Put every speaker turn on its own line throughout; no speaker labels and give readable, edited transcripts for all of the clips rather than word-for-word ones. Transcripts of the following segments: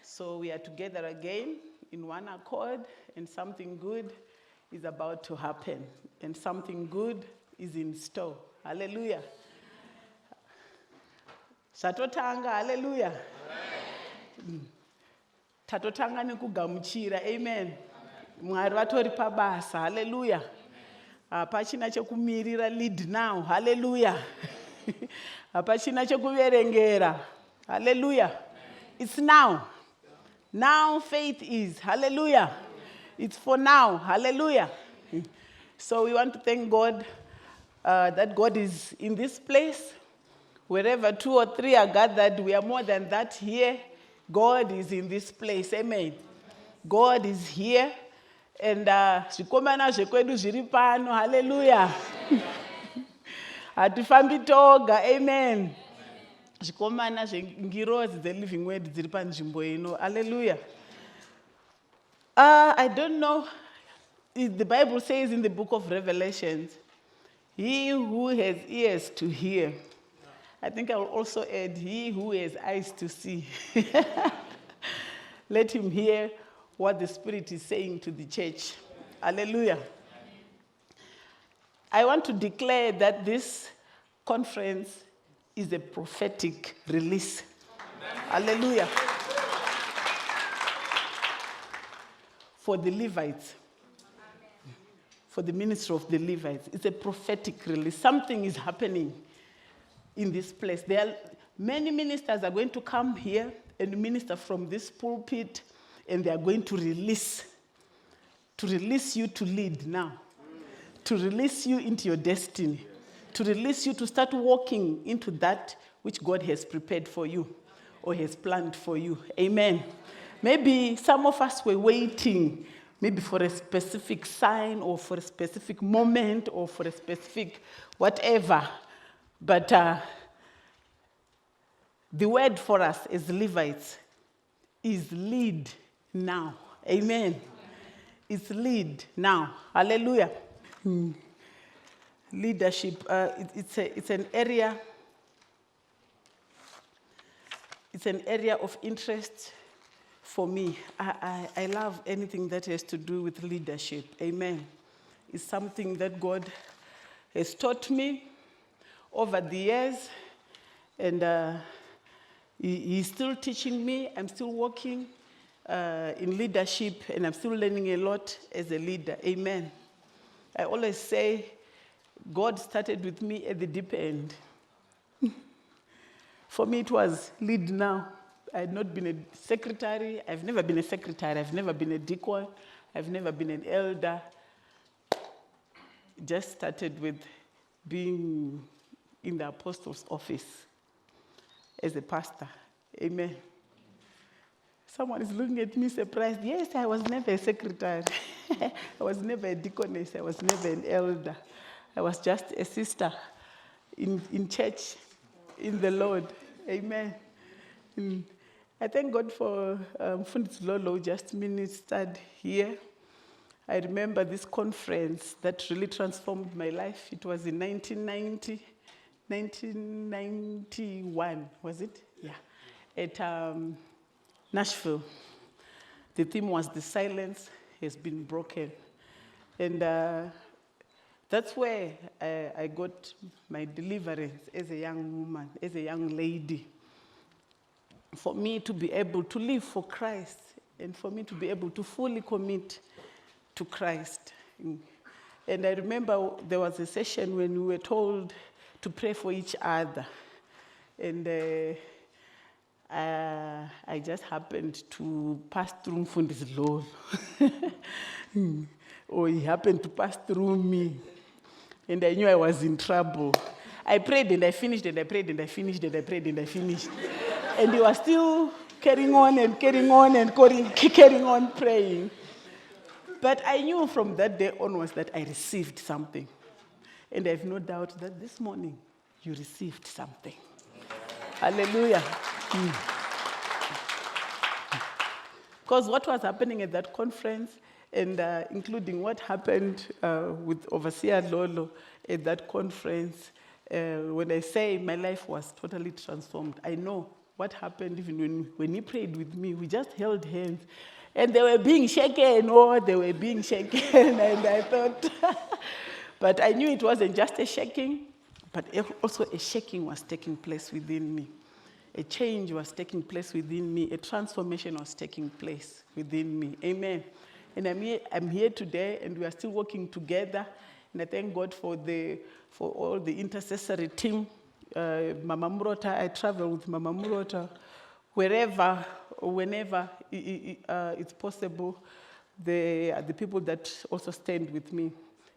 So we are together again in one accord, and something good is about to happen, and something good is in store. Hallelujah. Satotanga, hallelujah. Tatotanga nekugamuchira, amen. Mwari vatori pabasa, hallelujah. Hapachina chekumirira lead now, hallelujah. Hapachina chekuverengera, hallelujah. It's now. Now faith is, hallelujah. It's for now, hallelujah. So we want to thank God that God is in this place. Wherever 2 or 3 are gathered, we are more than that here. God is in this place, amen. God is here. And zvikomana zvekwedu zviri pano, hallelujah. Hatifambi toga, amen. Zvikomana zvengirozi dzeliving word dziri panzvimbo ino, hallelujah. I don't know, the Bible says in the book of Revelations, he who has ears to hear. I think I will also add, he who has eyes to see. Let him hear what the Spirit is saying to the church. Hallelujah. I want to declare that this conference is a prophetic release. Hallelujah. For the Levites. For the ministry of the Levites. It's a prophetic release. Something is happening in this place. There are many ministers are going to come here and minister from this pulpit, and they are going to release you to lead now, to release you into your destiny, to release you to start walking into that which God has prepared for you or has planned for you. Amen. Maybe some of us were waiting, maybe for a specific sign or for a specific moment or for a specific whatever. But the word for us as Levites is lead now. Amen. It's lead now. Hallelujah. Leadership, it's an area. It's an area of interest for me. I love anything that has to do with leadership. Amen. It's something that God has taught me over the years, and He's still teaching me. I'm still working in leadership, and I'm still learning a lot as a leader. Amen. I always say, God started with me at the deep end. For me, it was lead now. I had not been a secretary. I've never been a secretary. I've never been a deacon. I've never been an elder. It just started with being in the apostles' office as a pastor. Amen. Someone is looking at me surprised. Yes, I was never a secretary. I was never a deaconess. I was never an elder. I was just a sister in church, in the Lord. Amen. I thank God for Mfundisi Lolo who just ministered here. I remember this conference that really transformed my life. It was in 1991, was it? Yeah. At Nashville. The theme was "The Silence Has Been Broken." And that's where I got my deliverance as a young woman, as a young lady. For me to be able to live for Christ, and for me to be able to fully commit to Christ. And I remember there was a session when we were told to pray for each other. And I just happened to pass through Mfundisi Lolo. Or he happened to pass through me. And I knew I was in trouble. I prayed and I finished, and I prayed and I finished, and I prayed and I finished. And he was still carrying on and carrying on and carrying on praying. But I knew from that day onwards that I received something. And I have no doubt that this morning you received something. Hallelujah. Because what was happening at that conference, and including what happened with Overseer Lolo at that conference, when I say my life was totally transformed, I know what happened even when he prayed with me. We just held hands. And they were being shaken, and I thought, but I knew it wasn't just a shaking, but also a shaking was taking place within me. A change was taking place within me. A transformation was taking place within me. Amen. And I'm here today, and we are still working together. And I thank God for all the intercessory team. Mama Murota, I travel with Mama Murota wherever, whenever it's possible. They are the people that also stand with me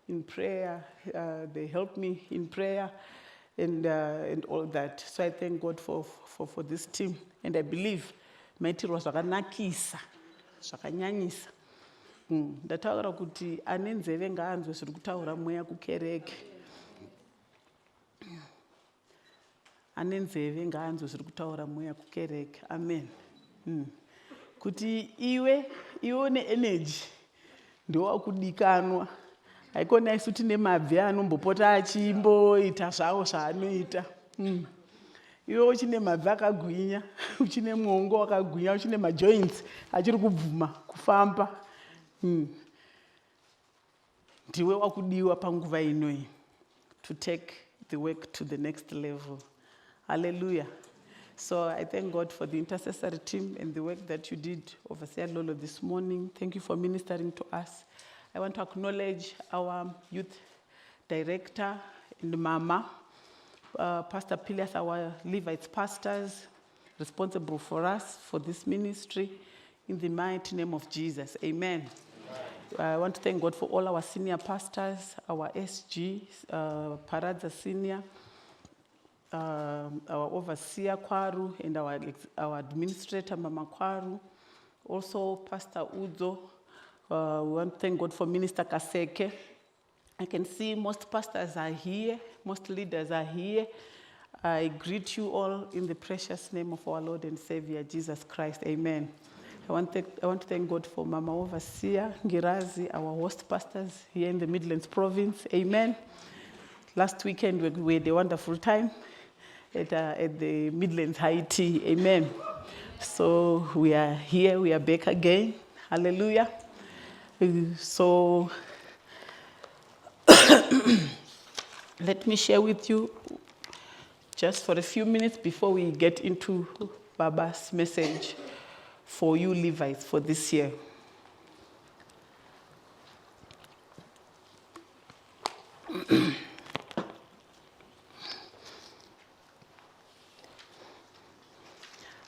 in prayer. They help me in prayer and all that. So I thank God for this team. And I believe maitirwa zvakanakisa, zvakanyanyisa. Ndataura kuti ane nzeve ngaanzwe zviri kutaura mweya kukereke. Ane nzeve ngaanzwe zviri kutaura mweya kukereke. Amen. Kuti iwe une energy ndowakudikanwa. Haikona isu tine mabvi anombopota achimboita zvawo zvaanoita. Iwe uchine mabvi akagwinya, uchine mwongo wakagwinya, uchine majoints achiri kubvuma kufamba. Ndiwe wakudiwa panguva inoi to take the work to the next level. Hallelujah. So I thank God for the intercessory team and the work that you did, Overseer Lolo, this morning. Thank you for ministering to us. I want to acknowledge our youth director and Mama, Pastor Pilias, our Livites pastors, responsible for us, for this ministry, in the mighty name of Jesus. Amen. I want to thank God for all our senior pastors, our SG, Paradza Senior, our overseer Kwaru, and our administrator Mama Kwaru, also Pastor Uzo. We want to thank God for Minister Kaseke. I can see most pastors are here, most leaders are here. I greet you all in the precious name of our Lord and Savior, Jesus Christ. Amen. I want to thank God for Mama Overseer Ngirazi, our host pastors here in the Midlands province. Amen. Last weekend we had a wonderful time at the Midlands High Tea. Amen. So we are here, we are back again. Hallelujah. So let me share with you just for a few minutes before we get into Baba's message for you Levites for this year.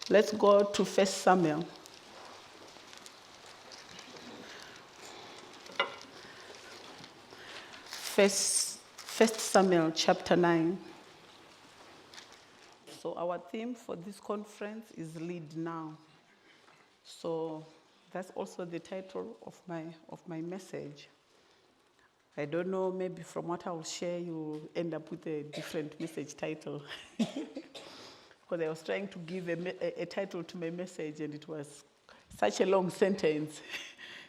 Let's go to 1 Samuel. 1 Samuel chapter 9. So our theme for this conference is Lead Now. So that's also the title of my message. I don't know, maybe from what I will share, you'll end up with a different message title. Because I was trying to give a title to my message, and it was such a long sentence.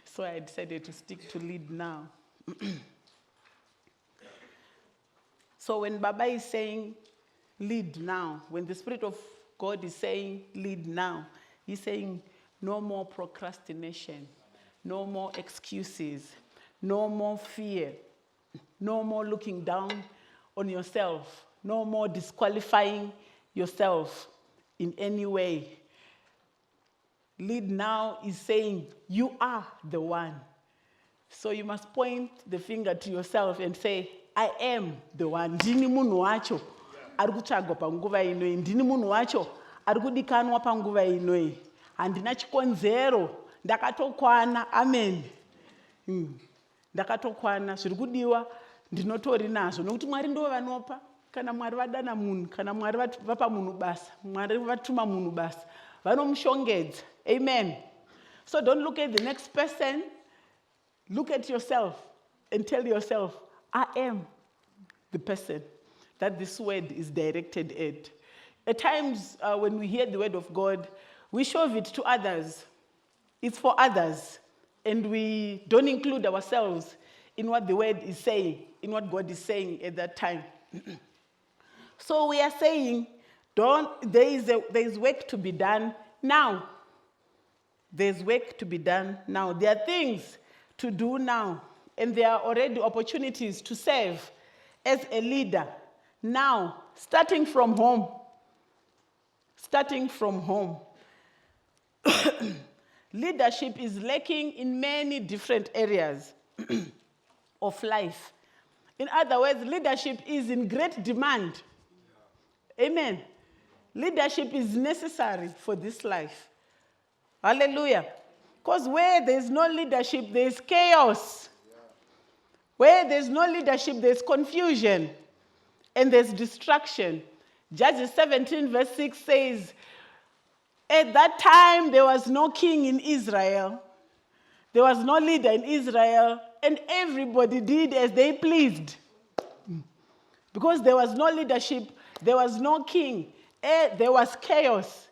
So I decided to stick to Lead Now. So when Baba is saying, lead now, when the Spirit of God is saying, lead now, he's saying, no more procrastination, no more excuses, no more fear, no more looking down on yourself, no more disqualifying yourself in any way. Lead now is saying, you are the one. So you must point the finger to yourself and say, I am the one. Ndini munhu wacho ari kutsvagwa panguva inoi. Ndini munhu wacho ari kudikanwa panguva inoi. Handina chikonzero. Ndakatokwana. Amen. Ndakatokwana. Zviri kudiwa ndinotori nazvo. Nokuti Mwari ndivo vanopa. Kana Mwari vadana munhu, kana Mwari vapa munhu basa, Mwari vatuma munhu basa, vanomushongedza. Amen. So don't look at the next person. Look at yourself and tell yourself, I am the person that this word is directed at. At times, when we hear the word of God, we shove it to others. It's for others. And we don't include ourselves in what the word is saying, in what God is saying at that time. So we are saying, There is work to be done now. There's work to be done now. There are things to do now. And there are already opportunities to serve as a leader now, starting from home. Starting from home. Leadership is lacking in many different areas of life. In other words, leadership is in great demand. Amen. Leadership is necessary for this life. Hallelujah. Because where there's no leadership, there's chaos. Where there's no leadership, there's confusion and there's destruction. Judges 17 verse 6 says, at that time there was no king in Israel. There was no leader in Israel, and everybody did as they pleased. Because there was no leadership, there was no king, there was chaos.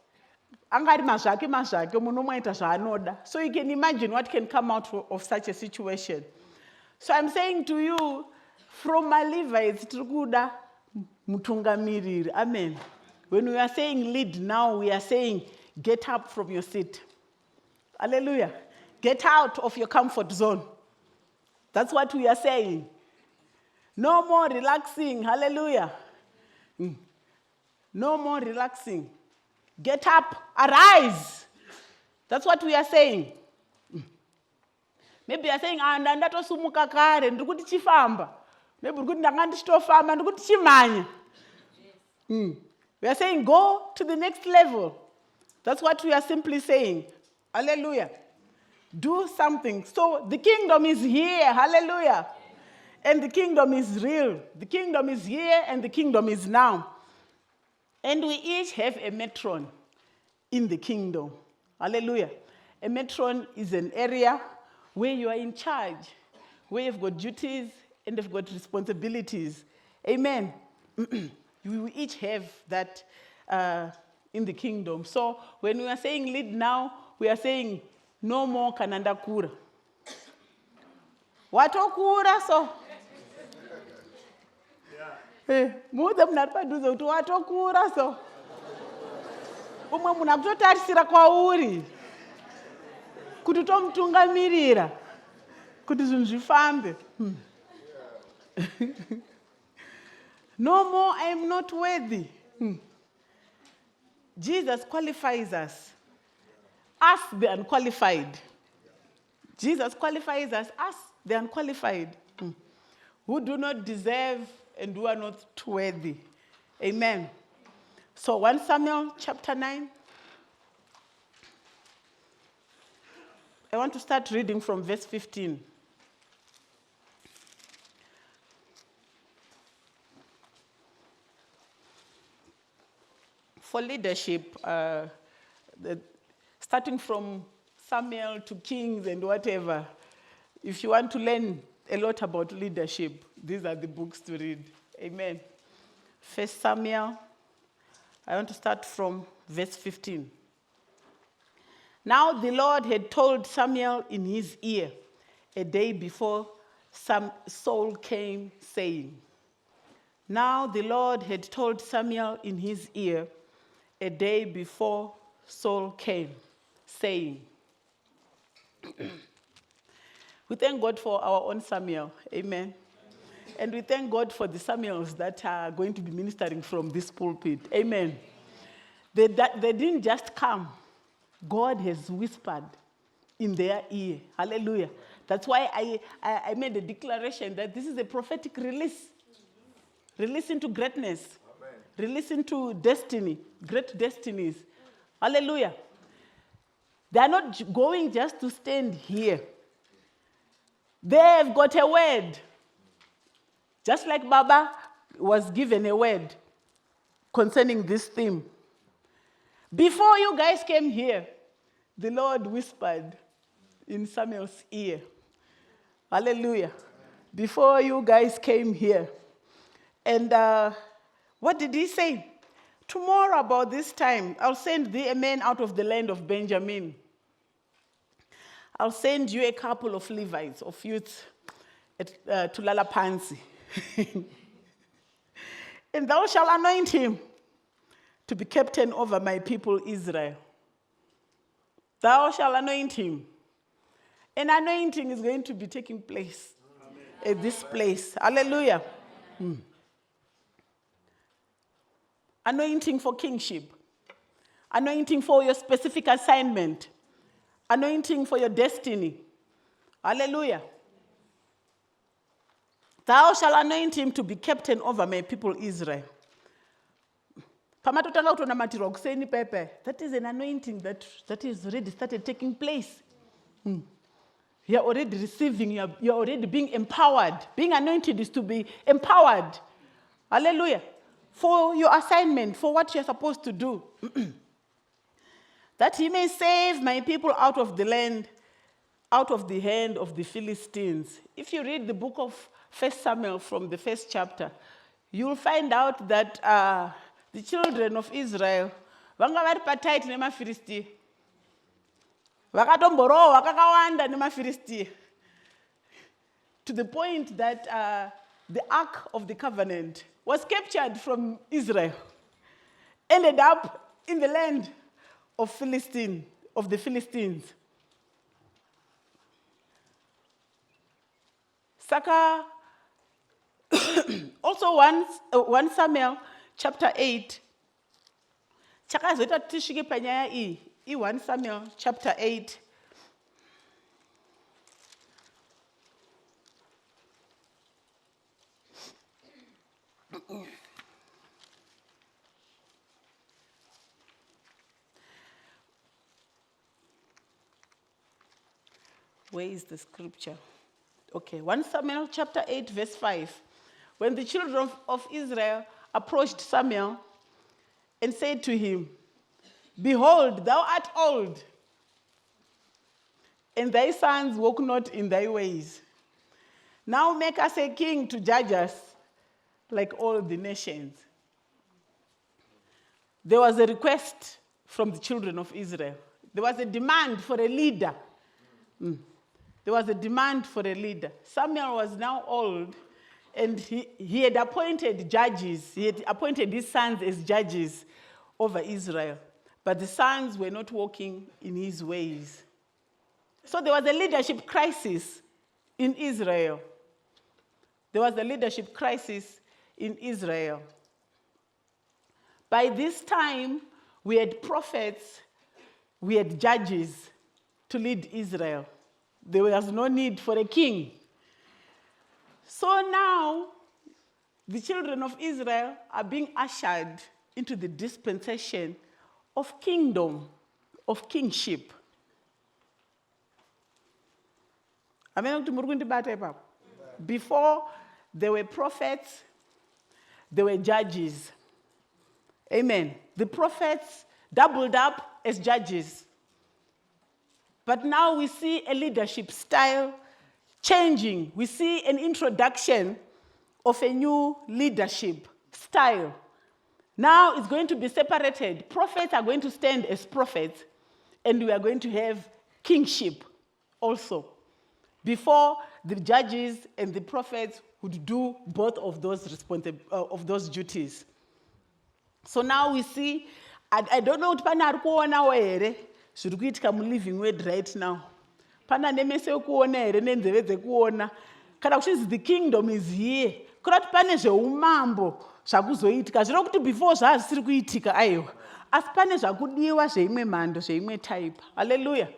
So you can imagine what can come out of such a situation. So I'm saying to you, from my Levites, Trikuda, Mutungamiriri. Amen. When we are saying lead now, we are saying get up from your seat. Hallelujah. Get out of your comfort zone. That's what we are saying. No more relaxing. Hallelujah. No more relaxing. Get up. Arise. That's what we are saying. Maybe you are saying, ndatosumuka kare, ndikuti chifamba. Maybe ndikuti ndangandishitofamba, ndikuti chimanya. We are saying go to the next level. That's what we are simply saying. Hallelujah. Do something. So the kingdom is here. Hallelujah. And the kingdom is real. The kingdom is here and the kingdom is now. And we each have a matron in the kingdom. Hallelujah. A matron is an area where you are in charge, where you've got duties and you've got responsibilities. Amen. We each have that in the kingdom. So when we are saying lead now, we are saying no more kananda kura. Watokura so. Muda munaripaduza kuti watokura so. Umwe munhu akutotarisira kwauri kuti tomutungamirira kuti zvinhu zvifambe. No more, I am not worthy. Jesus qualifies us the unqualified. Jesus qualifies us the unqualified, who do not deserve and who are not worthy. Amen. So 1 Samuel chapter 9. I want to start reading from verse 15. For leadership, starting from Samuel to Kings and whatever, if you want to learn a lot about leadership, these are the books to read. Amen. 1 Samuel, I want to start from verse 15. Now the Lord had told Samuel in his ear a day before Saul came, saying, Now the Lord had told Samuel in his ear a day before Saul came, saying, We thank God for our own Samuel. Amen. And we thank God for the Samuels that are going to be ministering from this pulpit. Amen. They didn't just come. God has whispered in their ear. Hallelujah. That's why I made a declaration that this is a prophetic release. Release into greatness. Amen. Release into destiny, great destinies. Hallelujah. They are not going just to stand here. They have got a word. Just like Baba was given a word concerning this theme. Before you guys came here, the Lord whispered in Samuel's ear. Hallelujah. Before you guys came here. And what did he say? Tomorrow about this time, I'll send thee a man out of the land of Benjamin. I'll send you a couple of Levites, of youth, to Lalapansi. And thou shalt anoint him to be captain over my people Israel. Thou shalt anoint him. An anointing is going to be taking place at this place. Hallelujah. Anointing for kingship. Anointing for your specific assignment. Anointing for your destiny. Hallelujah. Thou shalt anoint him to be captain over my people Israel. That is an anointing that is already started taking place. You are already receiving, you are already being empowered. Being anointed is to be empowered. Hallelujah. For your assignment, for what you are supposed to do. That he may save my people out of the land, out of the hand of the Philistines. If you read the book of 1 Samuel from the first chapter, you will find out that the children of Israel vanga vari patight nemaFilisti. Vakatomborowa kakawanda nemaFilisti. To the point that the Ark of the Covenant was captured from Israel, ended up in the land of the Philistines. Saka, also 1 Samuel chapter 8. Chakazoita tishike panyaya I 1 Samuel chapter 8. Where is the scripture? Okay, 1 Samuel chapter 8, verse 5. When the children of Israel approached Samuel and said to him, Behold, thou art old, and thy sons walk not in thy ways. Now make us a king to judge us like all the nations. There was a request from the children of Israel. There was a demand for a leader. There was a demand for a leader. Samuel was now old, and he had appointed judges. He had appointed his sons as judges over Israel. But the sons were not walking in his ways. So there was a leadership crisis in Israel. There was a leadership crisis in Israel. By this time, we had prophets, we had judges to lead Israel. There was no need for a king. So now, the children of Israel are being ushered into the dispensation of kingdom, of kingship. Before, there were prophets, there were judges. Amen. The prophets doubled up as judges. But now we see a leadership style changing. We see an introduction of a new leadership style. Now it's going to be separated. Prophets are going to stand as prophets, and we are going to have kingship also. Before, the judges and the prophets would do both of those duties. So now we see, I don't know what pana kuona where zviri kuitika living word right now. Pana nemese kuona here nenzeve dzekuona. Kana kuchinzi the kingdom is here. Kurati pane zveumambo zvakuzoitika. Zvino kuti before zvazvisiri kuitika aiwa. Asi pane zvakudiwa zveimwe mhando zveimwe type. Hallelujah.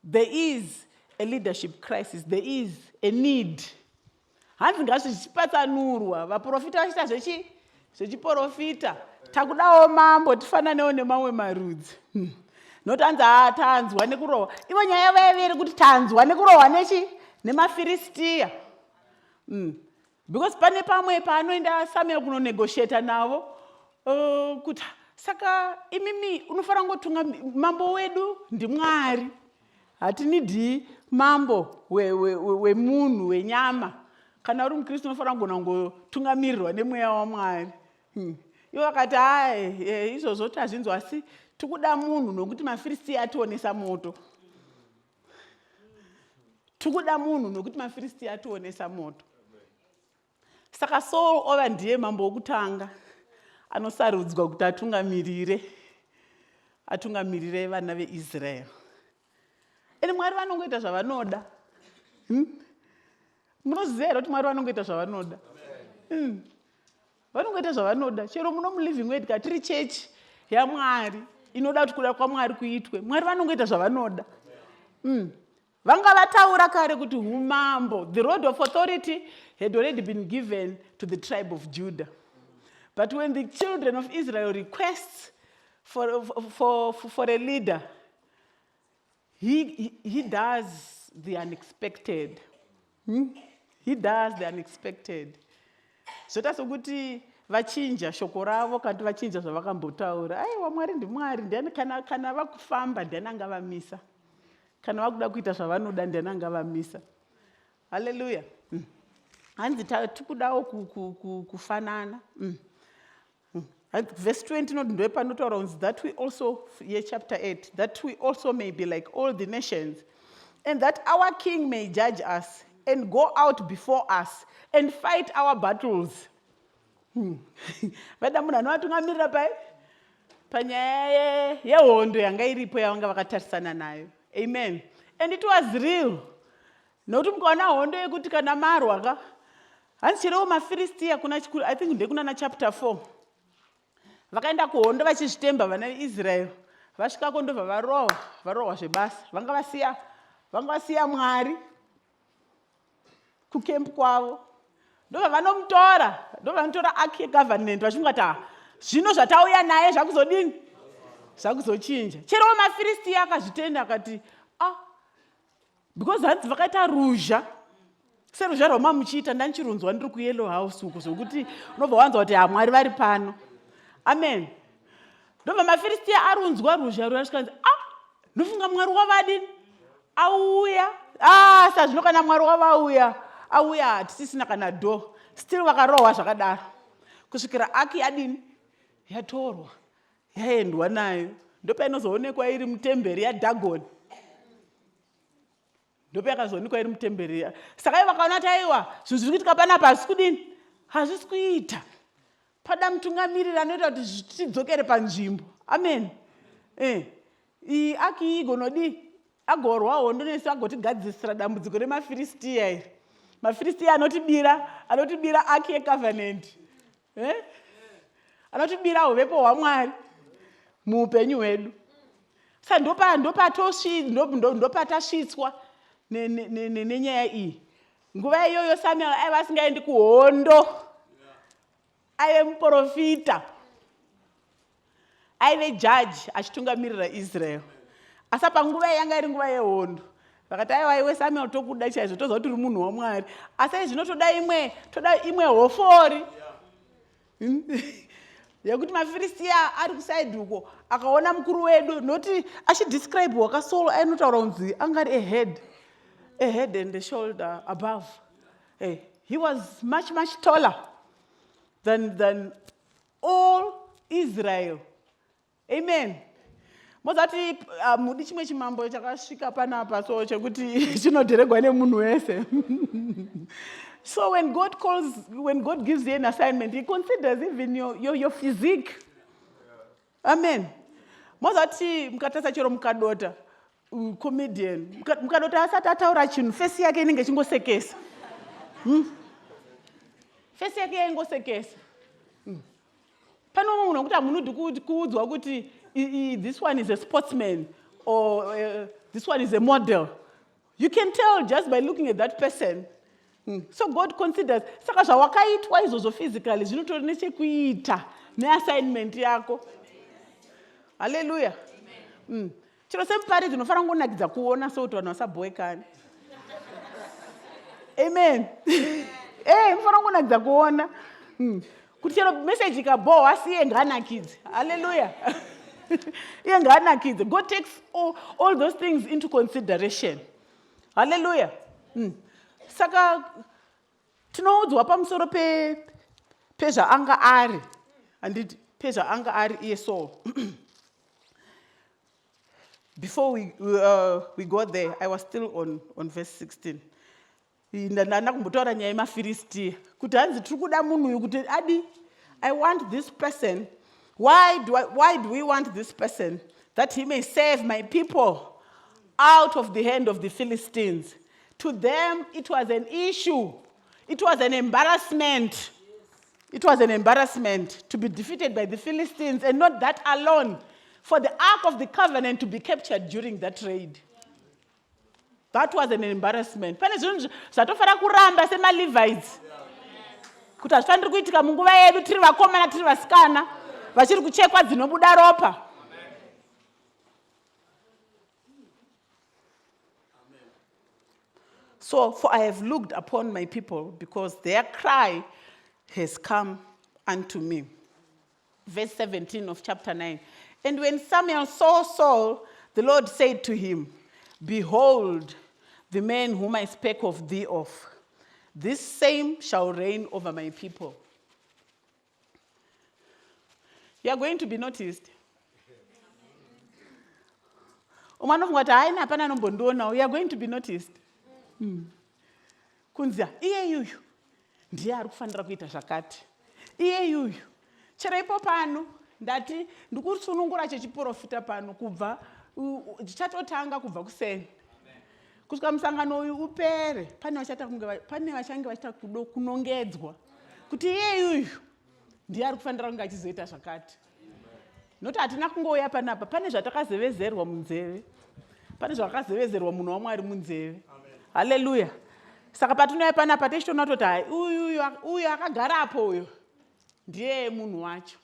There is a leadership crisis. There is a need. Hanzi ngazvichipatsanurwa. Vaprofita vachiita zvechiprofita. Takudawo mambo tifananewo nemamwe marudzi. Not hanzi tanzwa nekurohwa. Ivo nyaya vayavere kuti tanzwa nekurohwa nemaFilistia. Because pane pamwe paanoenda Samuel kunonegotiate navo. Kuti saka imimi unofanira ngotunga mambo wedu ndiMwari. Hatinidi mambo wemunhu wenyama. Kana uri mukristu unofanira kugona kungotungamirirwa nemweya waMwari. Ivo vakati hai izvozvo tazvinzwa asi tikuda munhu nokuti maFilistia ationesa moto. Tikuda munhu nokuti maFilistia ationesa moto. Saka Saul ova ndiye mambo wokutanga anosarudzwa kuti atungamirire vana veIsrael. Ende Mwari vanongoita zvavanoda. Munoziva here kuti Mwari vanongoita zvavanoda? Vanongoita zvavanoda. Chero muno muLiving Word tiri chechi yaMwari inoda kuti kuda kwaMwari kuitwe. Mwari vanongoita zvavanoda. Vanga vataura kare kuti umambo, the rod of authority had already been given to the tribe of Judah. But when the children of Israel request for a leader, he does the unexpected. He does the unexpected. Zvota sokuti vachinja shoko ravo kana vachinja zvavakambotaura. Aiwa Mwari ndiMwari, kana vakufamba ndiani angavamisa. Kana vakuda kuita zvavanoda ndiani angavamisa. Hallelujah. Hanzi tikudawo kufanana. Verse 20 ndoepanotaura kunzi that we also, here chapter 8, that we also may be like all the nations, and that our king may judge us and go out before us and fight our battles. Vada munhu anovatungamirira panyaya yehondo yanga iripo yavanga vakatarisana nayo. Amen. And it was real. Nokuti mukaona hondo yekuti kana marwa hanzi cherewo maFiristia I think ndekuna chapter 4. Vakaenda kuhondo vachizvitemba vana veIsrael. Vasvikako ndobva varohwa zvebasa. Vanga vasiya Mwari kukempu kwavo. Ndobva vanotora Ark yeCovenant vachingati zvino zvatauya naye zvakuzodini? Zvakuzochinja. Cherewo maFiristia akazvitenda akati because hanzi vakaita ruzha. Seruzha rwamamuchiita ndanchirunzwa ndiri kuYellow House uko zvokuti unobva wanzwa kuti Mwari vari pano. Amen. Ndobva maFiristia arunzwa ruzha rwasvikanzi ndofunga Mwari wavadini? Auya. Sazvino kana Mwari wavauya auya hatisisina kana do. Still vakarohwa zvakadaro. Kusvikira Ark yadini? Yatorwa. Yaendwa nayo. Ndopainozoonekwa iri mutemberi yaDagoni. Ndopayakazoonekwa iri mutemberi. Saka vakaona kuti aiwa zvinhu zviri kuitika panapa hazvisi kudini? Hazvisi kuita. Pada mutungamiriri anoita kuti tidzokere panzvimbo. Amen. Iyi Ark iyi igonodi agorwa hondo nesu agotigadzisira dambudziko remaFiristia iri. MaFiristia anotibira Ark yeCovenant. Anotibira uvepo hwaMwari muupenyu hwedu. Saka ndopatasvitswa nenyaya iyi. Nguva iyoyo Samuel aiva asingaendi kuhondo. Aive muprofita. Aive judge achitungamirira Israel. Asi panguva yanga iri nguva yehondo. Vakati aiwa Samuel tokuda chaizvo toziva kuti uri munhu waMwari. Asi zvino toda imwe hofori. Yekuti maFiristia ari kusaidi uko akaona mukuru wedu noti achidescribe wakaSaul ainotaura kunzi angari a head and a shoulder above. He was much taller than all Israel. Amen. Mozati mudi chimwe chimambo chakasvika panapa so chekuti chinodhiregwa nemunhu wese. So when God gives you an assignment, He considers even your physique. Amen. Mozati mukatasa chero mukadota comedian. Mukadota asati ataura chinhu face yake inenge chingosekesa. Face yake ingosekesa. Pano munhu nokuti hamunodi kuudzwa kuti this one is a sportsman or this one is a model. You can tell just by looking at that person. So God considers. Saka zvawakaitwa izvozvo physically zvinotori nechekuita neassignment yako. Hallelujah. Chiro semuparidzi unofanira kungonakidza kuona sekuti vanhu vasabhowekani. Amen. Mufanira kungonakidza kuona. Kuti chero message ikabhowa asi iye ngaanakidze. Hallelujah. Iye ngaanakidze. God takes all those things into consideration. Hallelujah. Saka tinoudzwa pamusoro pezvaanga ari. Handiti pezvaanga ari iye Saul. Before we go there, I was still on verse 16. ndanda kumbotaura nyaya yemafiristia kuti hanzi tiri kuda munhu uyu kuti adi I want this person. Why do we want this person? That he may save my people out of the hand of the Philistines. To them, it was an issue. It was an embarrassment. It was an embarrassment to be defeated by the Philistines, and not that alone, for the Ark of the Covenant to be captured during that raid. That was an embarrassment. Pane zvinhu zvatofara kuramba sema-Livites. Kuti hazvifaniri kuitika munguva yedu tiri vakomana tiri vasikana vachiri kuchekwa dzinobuda ropa. So, for I have looked upon my people, because their cry has come unto me. Verse 17 of chapter 9. And when Samuel saw Saul, the Lord said to him, Behold, the man whom I spake of thee of, this same shall reign over my people. You are going to be noticed. You are going to be noticed. Kunzia, iye yuyu ndiye ari kufanira kuita zvakati. Iye yuyu chero ipo pano ndati ndikusunungura chechiprofita pano kubva chichatotanga kubva kuseni. Kusvika musangano uyu upere pane vachange vachita kunongedzwa kuti iye yuyu ndiye ari kufanira kunge achizoita zvakati. Noti hatina kungouya panapa, pane zvatakazevezerwa munzeve, pane zvakazevezerwa munhu waMwari munzeve. Hallelujah. Saka patinouya panapa tichitoona kuti hai uyu akagarapo uyu ndiye munhu wacho.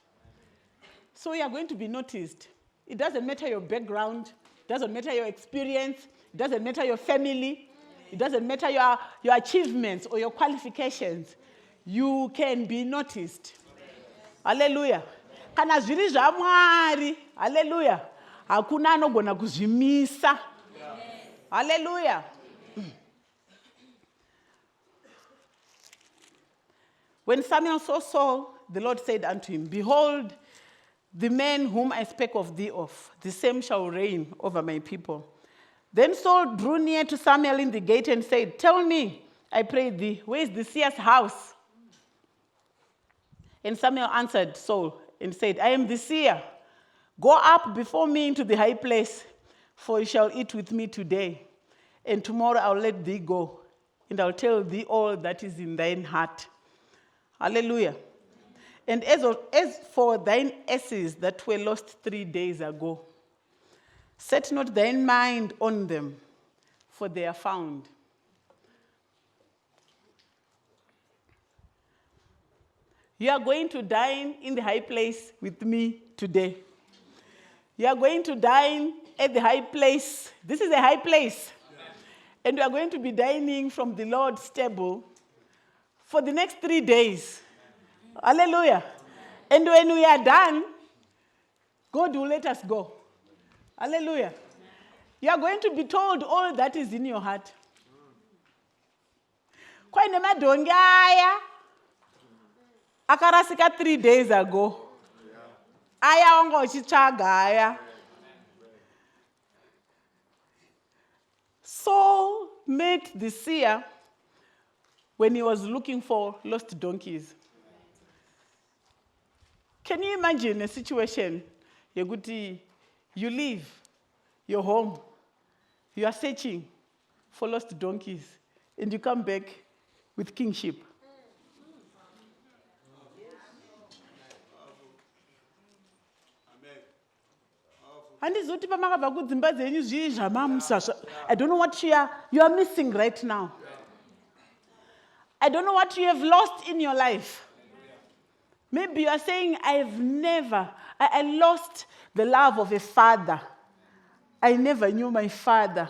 So you are going to be noticed. It doesn't matter your background, it doesn't matter your experience, it doesn't matter your family, it doesn't matter your achievements or your qualifications. You can be noticed. Hallelujah. Kana zviri zvaMwari, hallelujah, hakuna anogona kuzvimisa. Hallelujah. When Samuel saw Saul, the Lord said unto him, Behold, the man whom I spake of thee of, the same shall reign over my people. Then Saul drew near to Samuel in the gate and said, Tell me, I pray thee, where is the seer's house? And Samuel answered Saul and said, I am the seer. Go up before me into the high place, for you shall eat with me today, and tomorrow I'll let thee go, and I'll tell thee all that is in thine heart. Hallelujah. And as for thine asses that were lost 3 days ago, set not thine mind on them, for they are found. You are going to dine in the high place with me today. You are going to dine at the high place. This is a high place. And we are going to be dining from the Lord's table for the next 3 days. Hallelujah. And when we are done, God will let us go. Hallelujah. You are going to be told all that is in your heart. Kwaine madhongi aya akarasika 3 days ago. Aya wanga uchitsvaga aya. Saul met the seer when he was looking for lost donkeys. Can you imagine a situation yekuti you leave your home, you are searching for lost donkeys, and you come back with kingship? I don't know what you are missing right now. I don't know what you have lost in your life. Maybe you are saying, I lost the love of a father. I never knew my father.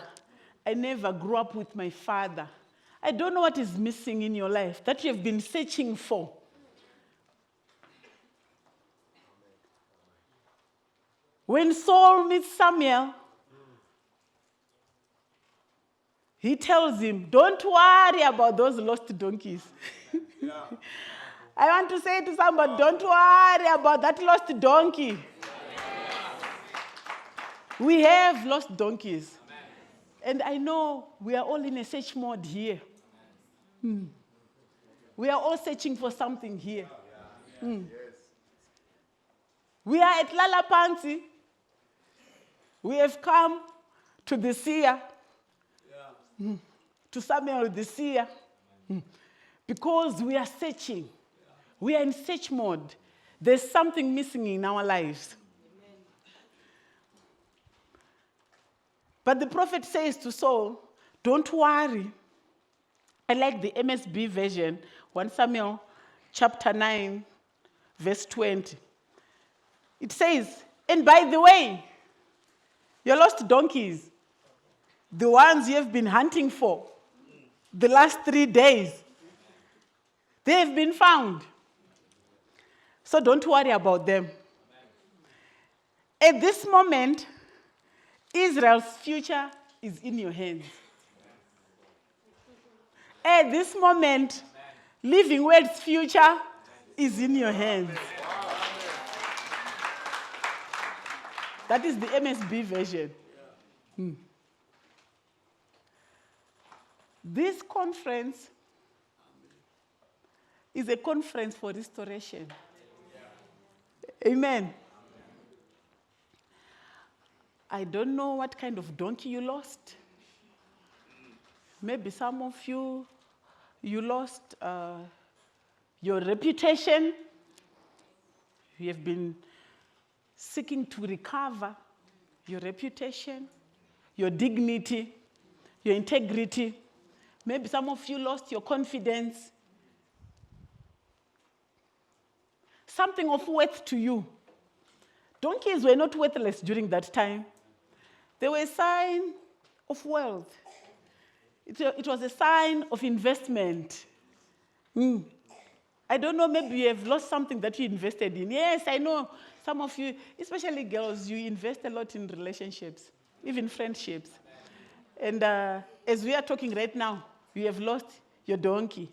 I never grew up with my father. I don't know what is missing in your life that you have been searching for. When Saul meets Samuel, he tells him, don't worry about those lost donkeys. Yeah. I want to say to somebody, don't worry about that lost donkey. Yeah. We have lost donkeys. Amen. And I know we are all in a search mode here. We are all searching for something here. We are at Lalapansi. We have come to the seer, to Samuel the seer, because we are searching. We are in search mode. There's something missing in our lives. But the prophet says to Saul, don't worry. I like the MSB version, 1 Samuel chapter 9, verse 20. It says, and by the way, your lost donkeys, the ones you have been hunting for the last 3 days, they have been found. So don't worry about them. At this moment, Israel's future is in your hands. At this moment, Living Word's future is in your hands. That is the MSB version. This conference is a conference for restoration. Amen. I don't know what kind of donkey you lost. Maybe some of you lost your reputation. You have been seeking to recover your reputation, your dignity, your integrity. Maybe some of you lost your confidence. Something of worth to you. Donkeys were not worthless during that time. They were a sign of wealth. It was a sign of investment. I don't know, maybe you have lost something that you invested in. Yes, I know some of you, especially girls, you invest a lot in relationships, even friendships. And as we are talking right now, you have lost your donkey.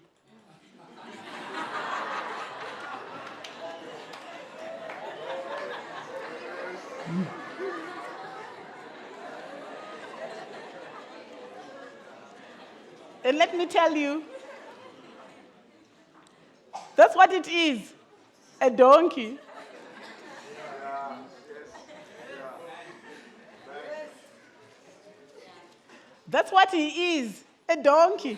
And let me tell you, that's what it is, a donkey. That's what he is, a donkey.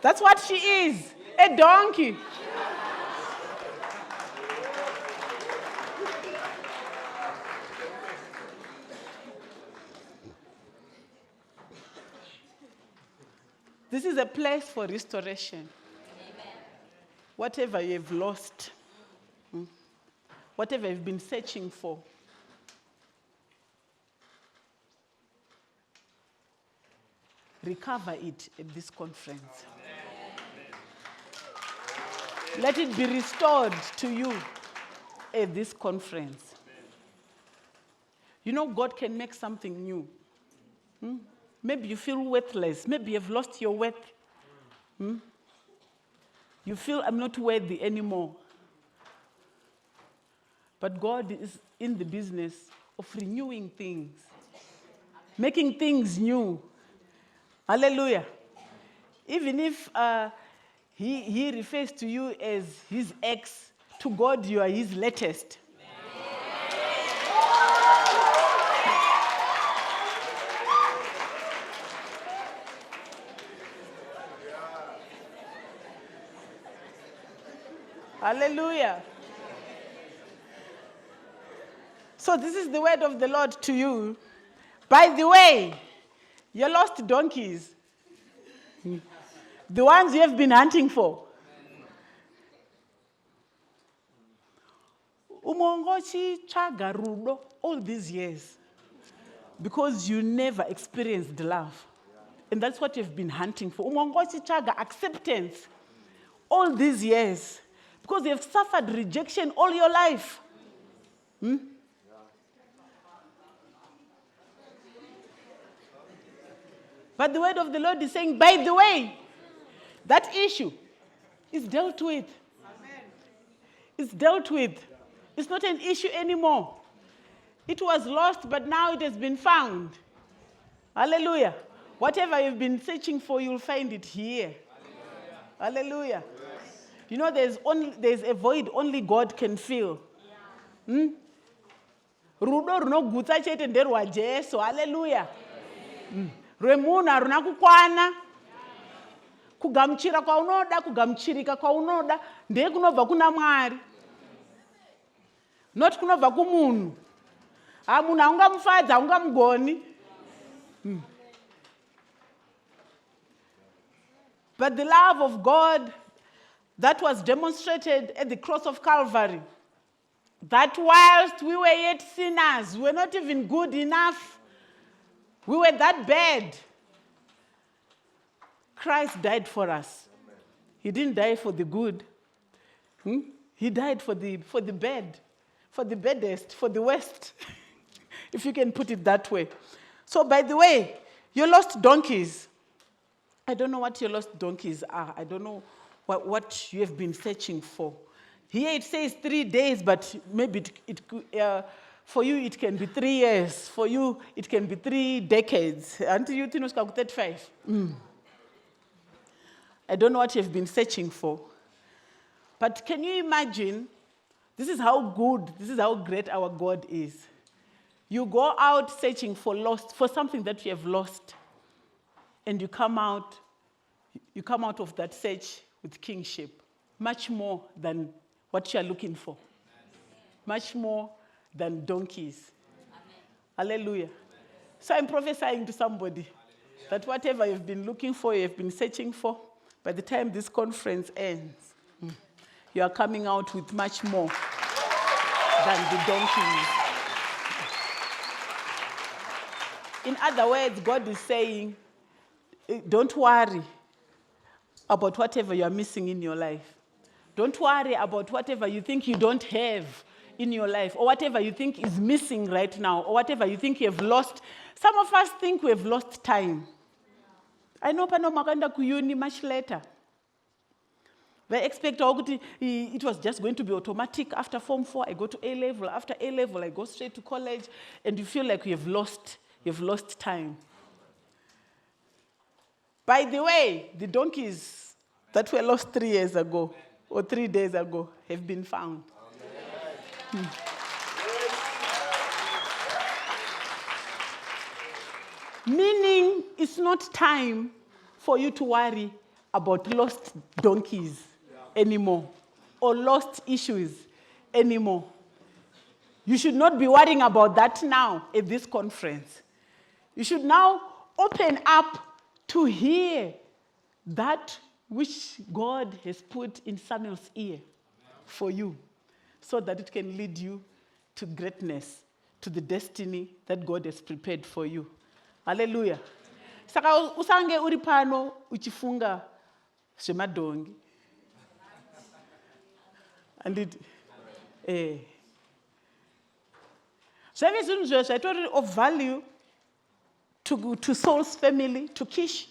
That's what she is, a donkey. This is a place for restoration. Amen. Whatever you have lost, whatever you've been searching for, recover it at this conference. Amen. Let it be restored to you at this conference. You know, God can make something new. Maybe you feel worthless. Maybe you've lost your worth. You feel, I'm not worthy anymore. But God is in the business of renewing things, making things new. Hallelujah. Even if he refers to you as his ex, to God you are his latest. Hallelujah. So this is the word of the Lord to you. By the way, your lost donkeys, the ones you have been hunting for. Umongochi chagarudo all these years because you never experienced love. And that's what you've been hunting for. Umongochi chaga acceptance all these years. Because you have suffered rejection all your life. But the word of the Lord is saying, by the way, that issue is dealt with. Amen. It's dealt with. It's not an issue anymore. It was lost, but now it has been found. Hallelujah. Whatever you've been searching for, you'll find it here. Hallelujah. You know, there's a void only God can fill. Rudo runogutsa chete nderwa Jesu. Hallelujah. Remunhu haruna kukwana. Kugamuchira kwaunoda, kugamuchirika kwaunoda, ndeye kunobva kuna Mwari. Not kunobva kumunhu. Munhu haungamufadza, haungamugoni. But the love of God that was demonstrated at the cross of Calvary, that whilst we were yet sinners, we were not even good enough, we were that bad, Christ died for us. He didn't die for the good. He died for the bad, for the baddest, for the worst, if you can put it that way. So, by the way, your lost donkeys, I don't know what your lost donkeys are. I don't know what you have been searching for. Here it says 3 days, but maybe for you it can be 3 years. For you it can be 3 decades. Until you think 35. I don't know what you've been searching for. But can you imagine, this is how good, this is how great our God is. You go out searching for something that you have lost, and you come out of that search with kingship, much more than what you are looking for, much more than donkeys. Amen. Hallelujah. Amen. So I'm prophesying to somebody that whatever you've been looking for, you've been searching for, by the time this conference ends, you are coming out with much more than the donkeys. In other words, God is saying, don't worry about whatever you are missing in your life. Don't worry about whatever you think you don't have in your life, or whatever you think is missing right now, or whatever you think you have lost. Some of us think we have lost time. I know pano makanda kuyuni much later. They expect it was just going to be automatic. After Form 4, I go to A level. After A level, I go straight to college, and you feel like you've lost time. By the way, the donkeys that were lost 3 years ago or 3 days ago have been found. Meaning, it's not time for you to worry about lost donkeys anymore or lost issues anymore. You should not be worrying about that now at this conference. You should now open up to hear that which God has put in Samuel's ear for you, so that it can lead you to greatness, to the destiny that God has prepared for you. Hallelujah. Saka usange uri pano uchifunga zvemadhongi. And it zvave zvinhu zvaitori of value to Saul's family, to Kish.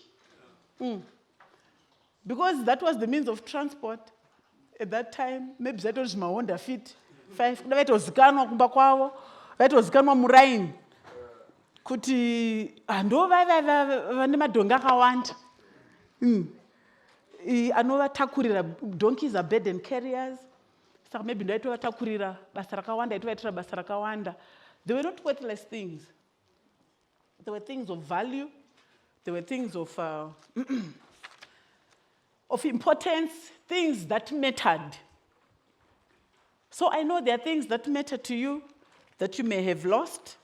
Because that was the means of transport at that time. Maybe that was my Honda Fit 5. That was zikanwa kumba kwavo. That was zikanwa muraini. Kuti ando vane madhongi akawanda. Anovatakurira, donkeys are burden carriers. Saka maybe ndaitovatakura basa rakawanda, itovaitira basa rakawanda. They were not worthless things. They were things of value. They were things of importance, things that mattered. So I know there are things that matter to you that you may have lost.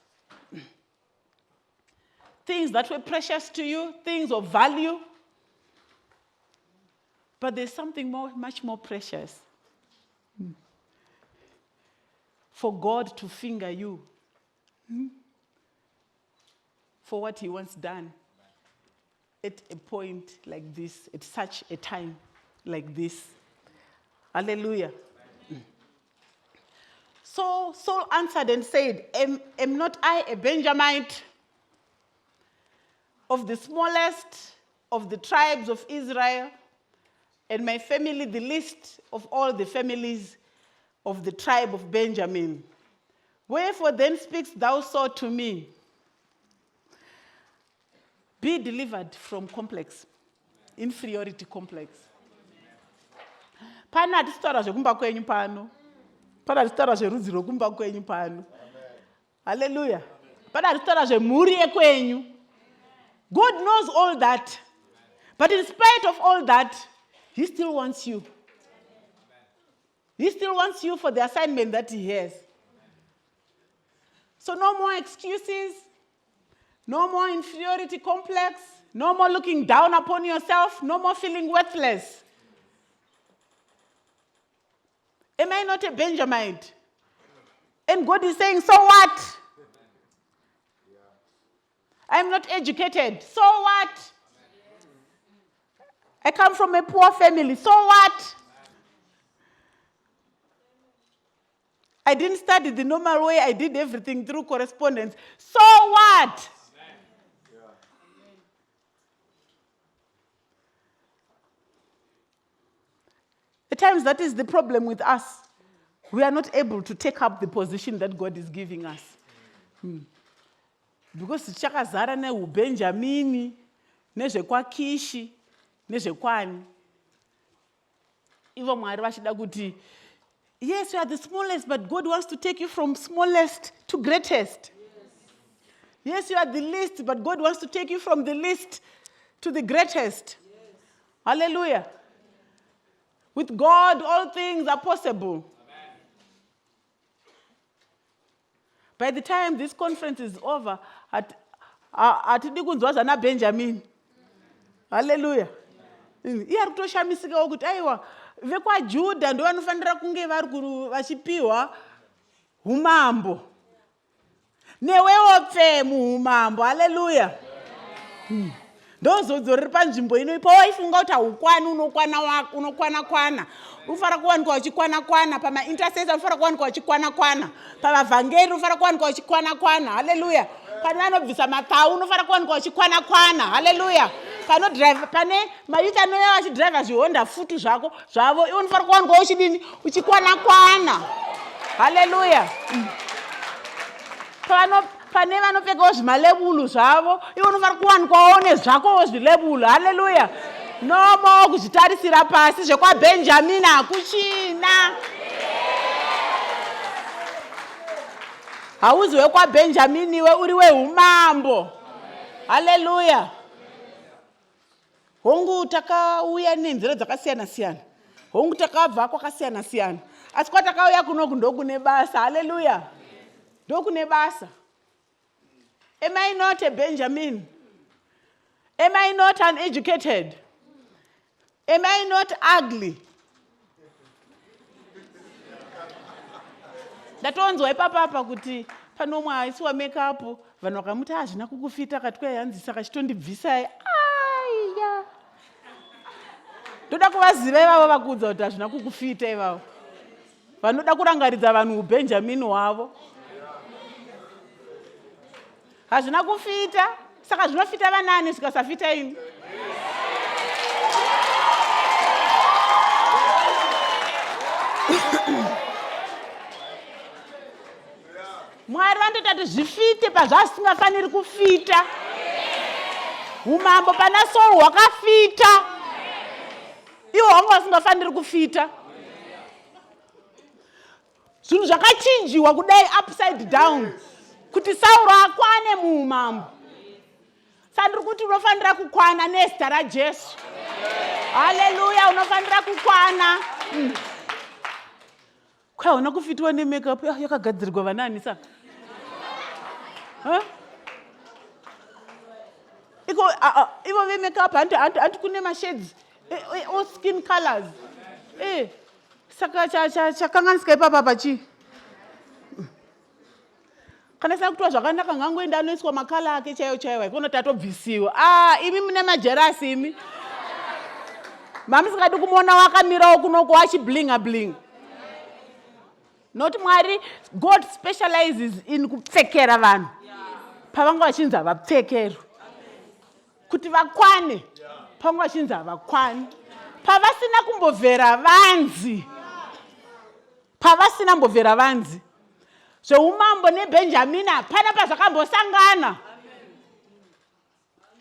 Things that were precious to you, things of value. But there's something much more precious. For God to finger you for what he wants done at a point like this, at such a time like this. Hallelujah. So Saul answered and said, Am not I a Benjamite, of the smallest of the tribes of Israel, and my family the least of all the families of the tribe of Benjamin? Wherefore then speakst thou so to me? Be delivered from complex, inferiority complex. Pana hatisitaura zvekumba kwenyu pano. Pana hatisitaura zverudzi rwokumba kwenyu pano. Hallelujah. Pana hatisitaura zvemhuri yekwenyu. God knows all that. But in spite of all that, he still wants you. He still wants you for the assignment that he has. So no more excuses, no more inferiority complex, no more looking down upon yourself, no more feeling worthless. Am I not a Benjamite? And God is saying, so what? I'm not educated. So what? I come from a poor family. So what? I didn't study the normal way. I did everything through correspondence. So what? At times, that is the problem with us. We are not able to take up the position that God is giving us. Because tichakazara neuBenjamini, nezvekwaKishi, nezvekwani. Ivo Mwari vachida kuti, yes, you are the smallest, but God wants to take you from smallest to greatest. Yes, you are the least, but God wants to take you from the least to the greatest. Hallelujah. With God, all things are possible. Amen. By the time this conference is over, hatidi kunzwa zvana Benjamin. Hallelujah. Iye ari kutoshamisikawo kuti aiwa vekwaJudha ndo vanofanira kunge vari vachipiwa umambo. Newewo pfe muumambo. Hallelujah. Ndozodzo riri panzvimbo ino ipo waifunga kuti haukwani unokwana-kwana. Ufara kuwanikwa uchikwana-kwana. Pama-intercessor ufara kuwanikwa uchikwana-kwana. Pavavhangeri ufara kuwanikwa uchikwana-kwana. Hallelujah. Pane vanobvisa matau unofara kuwanikwa uchikwana-kwana. Hallelujah. Pane mayuti anouya vachidhiraivha zvihonda futu zvavo iwo unofara kuwanikwa uchidini uchikwana-kwana. Hallelujah. Pane vanopfekawo zvimalebulu zvavo iwo unofara kuwanikwawo nezvakowo zvilebulu. Hallelujah. No more kuzvitarisira pasi zvekwaBenjamini hakuchina. Hauzi wekwaBenjamini iwe uri weumambo. Hallelujah. Hongu takauya nenzira dzakasiyana-siyana. Hongu takabva kwakasiyana-siyana. Asi kwatakauya kunoku ndokune basa. Hallelujah. Ndokune basa. Am I not a Benjamin? Am I not uneducated? Am I not ugly? Ndatonzwa ipapapa kuti panomwe aisiwa make-up vanhu vakamuti hazvina kukufita akati yanzi saka chitondibvisai. Aiya. Ndoda kuvaziva ivavo vakuudza kuti hazvina kukufita ivavo. Vanoda kurangaridza vanhu uBenjamini hwavo. Hazvina kufita, saka zvinofita vanani zvikasafita ini. Mwari vanototi kuti zvifite pazvasingafaniri kufita. Umambo pana Saul hwakafita. Iwo hwangu vasingafaniri kufita. Zvinhu zvakachinjiwa kudai upside down. Kuti Sauro akwane muumambo. Sandiri kuti unofanira kukwana nezita raJesu. Hallelujah, unofanira kukwana. Kwaona kufitwa nemakeup yakagadzirirwa vanani saka? Ivo vemakeup hanti kune mashades, all skin colors. Saka chakanganisika ipapa pachi. Kana saka kutwa zvakanaka ngangoenda anoiswa makala ake chaiwo ikono tatobvisiwa. Imi mune majerasi imi. Mamusingadi kumuona wakamirawo kunoko wachiblinga bling. Not Mwari, God specializes in kupfekera vanhu. Pavanga vachinzi havapfekerwi. Kuti vakwane. Pavanga vachinzi havakwani. Pavasina kumbobvera vanzi. Pavasina mbobvera vanzi. Zveumambo neBenjamini hapana pazvakambosangana.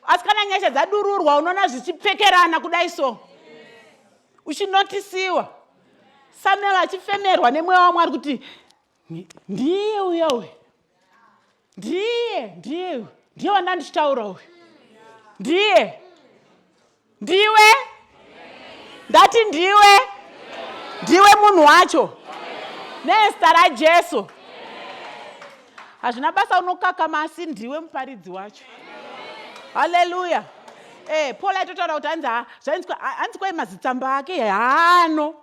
Asi kana nyasha dzadururwa unoona zvichipfekerana kudai so. Uchinotisiwa. Samuel achifemerwa nemweya waMwari kuti ndiye uya uyu. Ndiye wandandichitaura uyu. Ndiwe? Ndati ndiwe? Ndiwe munhu wacho. Nezita raJesu. Hazvina basa unokakama asi ndiwe muparidzi wacho. Hallelujah. Paul aitotaura kuti hanzi kwai mazitsamba ake haano.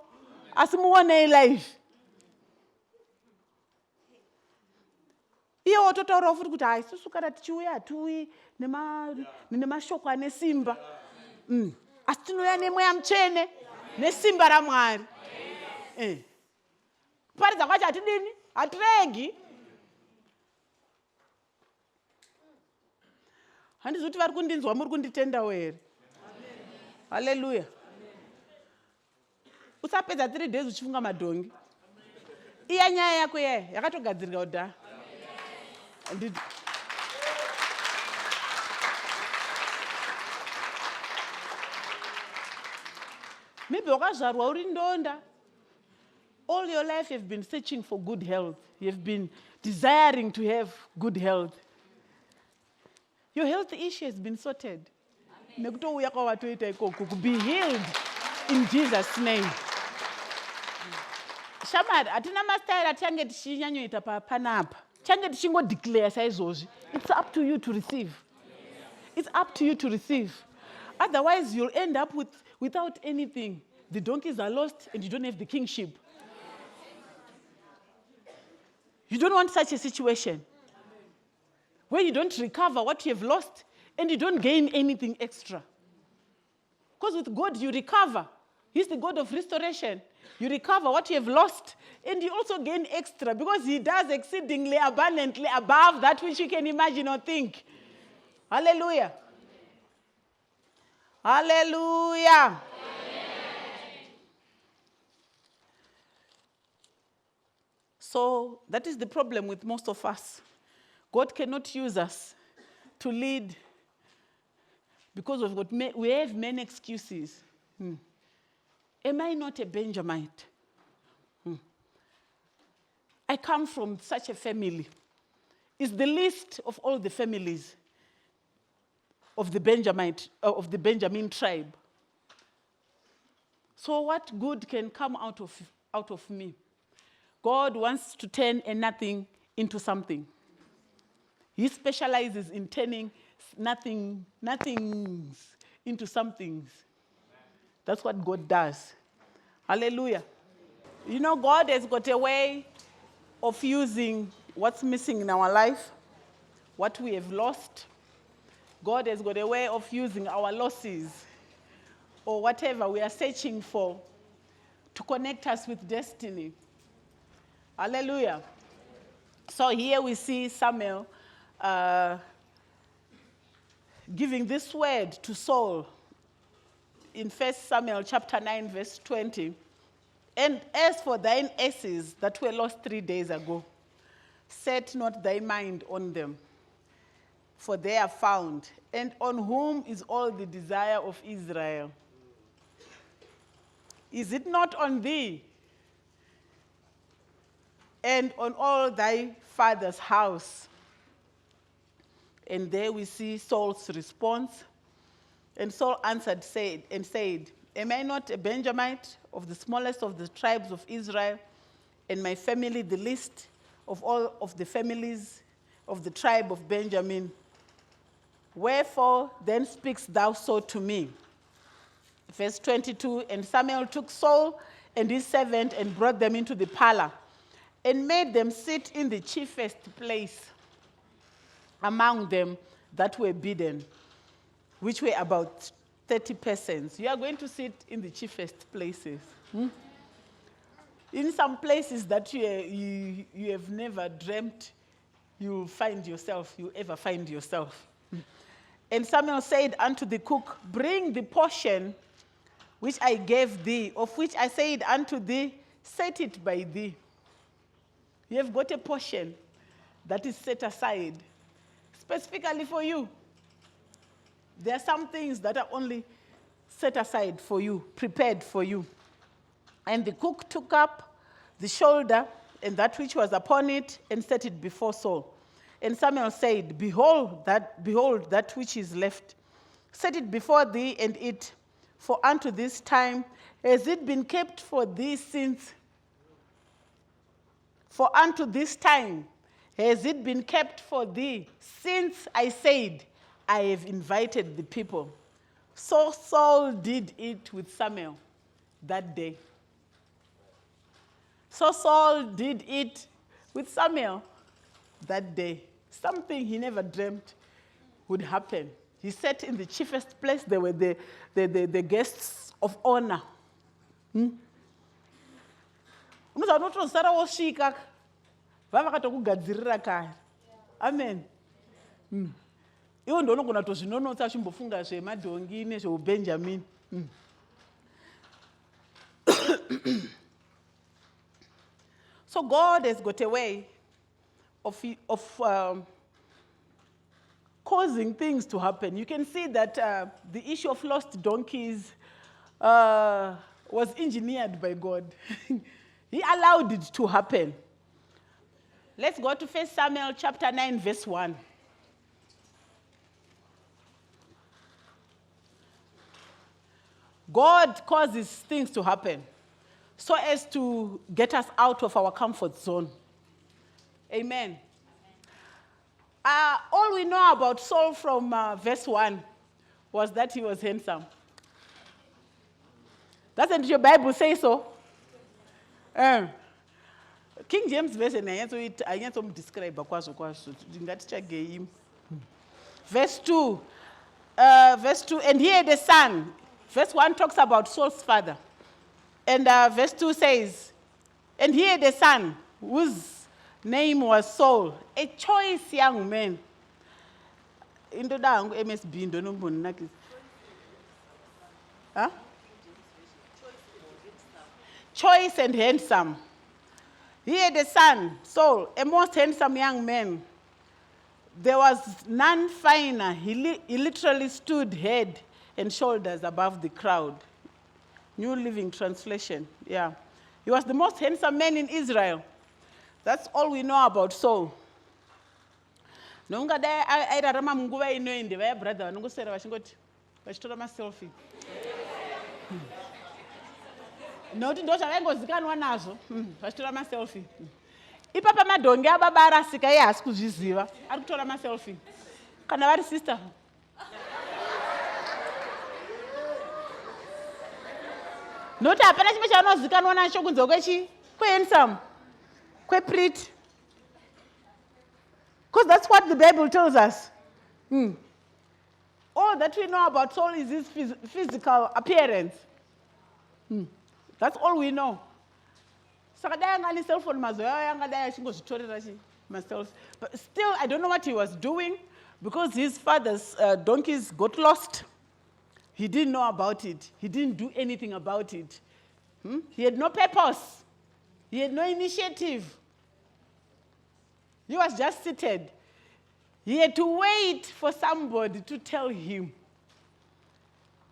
Asi muonei live. Iye wototaurawo futi kuti isusu kana tichiuya hatiuyi nemashoko ane simba. Asi tinouya nemweya mutsvene nesimba raMwari. Kuparidza kwacho hatidini? Hatiregi. Handizi kuti vari kundinzwa muri kunditendawo here. Hallelujah. Usapedza 3 days uchifunga madhongi. Iya nyaya yako yakatogadzirika kudhaya. Maybe wakazvarwa uri ndonda. All your life you've been searching for good health. You've been desiring to have good health. Your health issue has been sorted. Nekutouya kwawatoita ikoko to be healed in Jesus' name. Shamari, hatina mastyle atange tichinyanyoita panapa. Change tichingo declare saizvozvi. It's up to you to receive. It's up to you to receive. Otherwise, you'll end up without anything. The donkeys are lost and you don't have the kingship. You don't want such a situation where you don't recover what you have lost and you don't gain anything extra. Because with God, you recover. He's the God of restoration. You recover what you have lost and you also gain extra because He does exceedingly abundantly above that which you can imagine or think. Hallelujah. Hallelujah. So that is the problem with most of us. God cannot use us to lead because we have many excuses. Am I not a Benjamite? I come from such a family. It's the least of all the families of the Benjamin tribe. So what good can come out of me? God wants to turn a nothing into something. He specializes in turning nothings into somethings. That's what God does. Hallelujah. You know, God has got a way of using what's missing in our life, what we have lost. God has got a way of using our losses or whatever we are searching for to connect us with destiny. Hallelujah. So here we see Samuel giving this word to Saul in 1 Samuel chapter 9, verse 20. And as for thine asses that were lost 3 days ago, set not thy mind on them, for they are found. And on whom is all the desire of Israel? Is it not on thee and on all thy father's house? And there we see Saul's response. And Saul answered and said, am I not a Benjamite of the smallest of the tribes of Israel, and my family the least of all of the families of the tribe of Benjamin? Wherefore then speakest thou so to me? Verse 22, and Samuel took Saul and his servant and brought them into the parlor and made them sit in the chiefest place among them that were bidden, which were about 30 persons. You are going to sit in the chiefest places. In some places that you have never dreamt you ever find yourself. And Samuel said unto the cook, bring the portion which I gave thee, of which I said unto thee, set it by thee. You have got a portion that is set aside specifically for you. There are some things that are only set aside for you, prepared for you. And the cook took up the shoulder and that which was upon it and set it before Saul. And Samuel said, behold that which is left. Set it before thee and eat. For unto this time has it been kept for thee since. For unto this time has it been kept for thee since I said, I have invited the people. So Saul did it with Samuel that day. So Saul did it with Samuel that day. Something he never dreamt would happen. He sat in the chiefest place. They were the guests of honor. Amen. Iwo ndonogona tozvinonotsa achimbofunga zvemadhongi nezveubenjamin. So God has got a way of causing things to happen. You can see that the issue of lost donkeys was engineered by God. He allowed it to happen. Let's go to 1 Samuel chapter 9, verse 1. God causes things to happen so as to get us out of our comfort zone. Amen. All we know about Saul from verse 1 was that he was handsome. Doesn't your Bible say so? King James Version, I want to describe it. Verse 2, and here the son. Verse 1 talks about Saul's father. And verse 2 says, and here the son, whose name was Saul, a choice young man. Choice and handsome. Here the son, Saul, a most handsome young man. There was none finer. He literally stood head and shoulders above the crowd. New Living Translation, yeah. He was the most handsome man in Israel. That's all we know about Saul. Brother, selfie. Noti ndo chavangozikanwa nazvo vachitora maselfie. Ipapa madhongi ababa arasika iye haasi kuzviziva ari kutora maselfie kana vari sister. Noti hapana chimwe chanozikanwa nacho kunze kwehandsome, kwepretty. Because that's what the Bible tells us. All that we know about Saul is his physical appearance. That's all we know. But still, I don't know what he was doing because his father's donkeys got lost. He didn't know about it. He didn't do anything about it. He had no purpose. He had no initiative. He was just seated. He had to wait for somebody to tell him.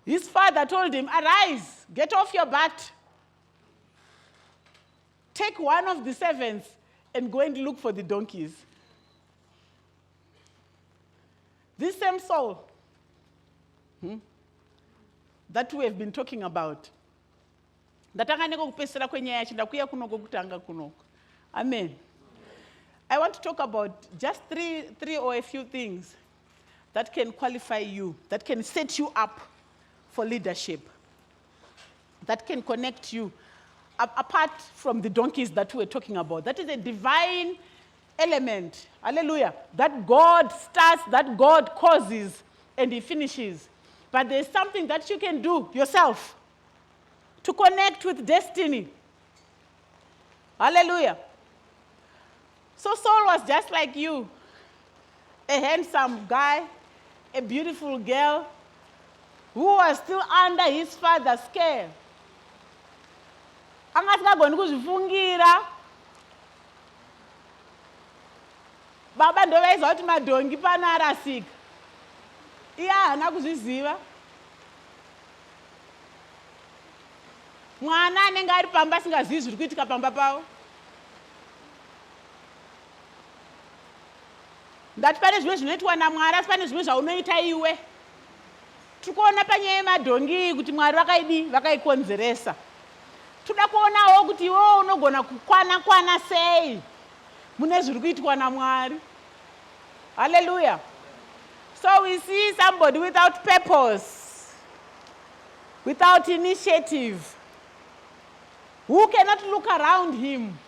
His father told him, arise, get off your butt. Take one of the servants and go and look for the donkeys. This same Saul that we have been talking about. Amen. I want to talk about just three or a few things that can qualify you, that can set you up for leadership, that can connect you, apart from the donkeys that we're talking about. That is a divine element, hallelujah, that God starts, that God causes, and he finishes. But there's something that you can do yourself to connect with destiny. Hallelujah. So Saul was just like you, a handsome guy, a beautiful girl, who was still under his father's care. Angasingagoni kuzvifungira. Baba ndovaiza kuti madhongi pano arasika. iye haana kuzviziva. Mwana anenge ari pamba asingazivi zviri kuitika pamba pavo. Ndati pane zvimwe zvinoitwa naMwari asi pane zvimwe zvaunoita iwe. Tiri kuona panyaya yemadhongi kuti Mwari vakaikonzeresa. Toda kuonawo kuti iwewo unogona kukwana sei mune zviri kuitwa naMwari. Hallelujah. So we see somebody without purpose, without initiative, who cannot look around him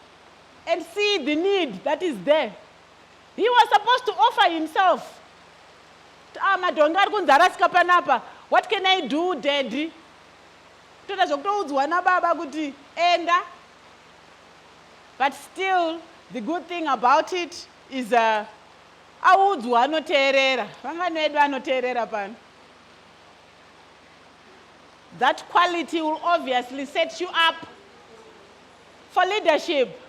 and see the need that is there. He was supposed to offer himself. Madhongi ari kunzarasika panapa. What can I do, Daddy? Toda zvokutoudzwa nababa kuti enda. But still, the good thing about it is audzwa anoteerera. Vangani vedu anoteerera pano. That quality will obviously set you up for leadership.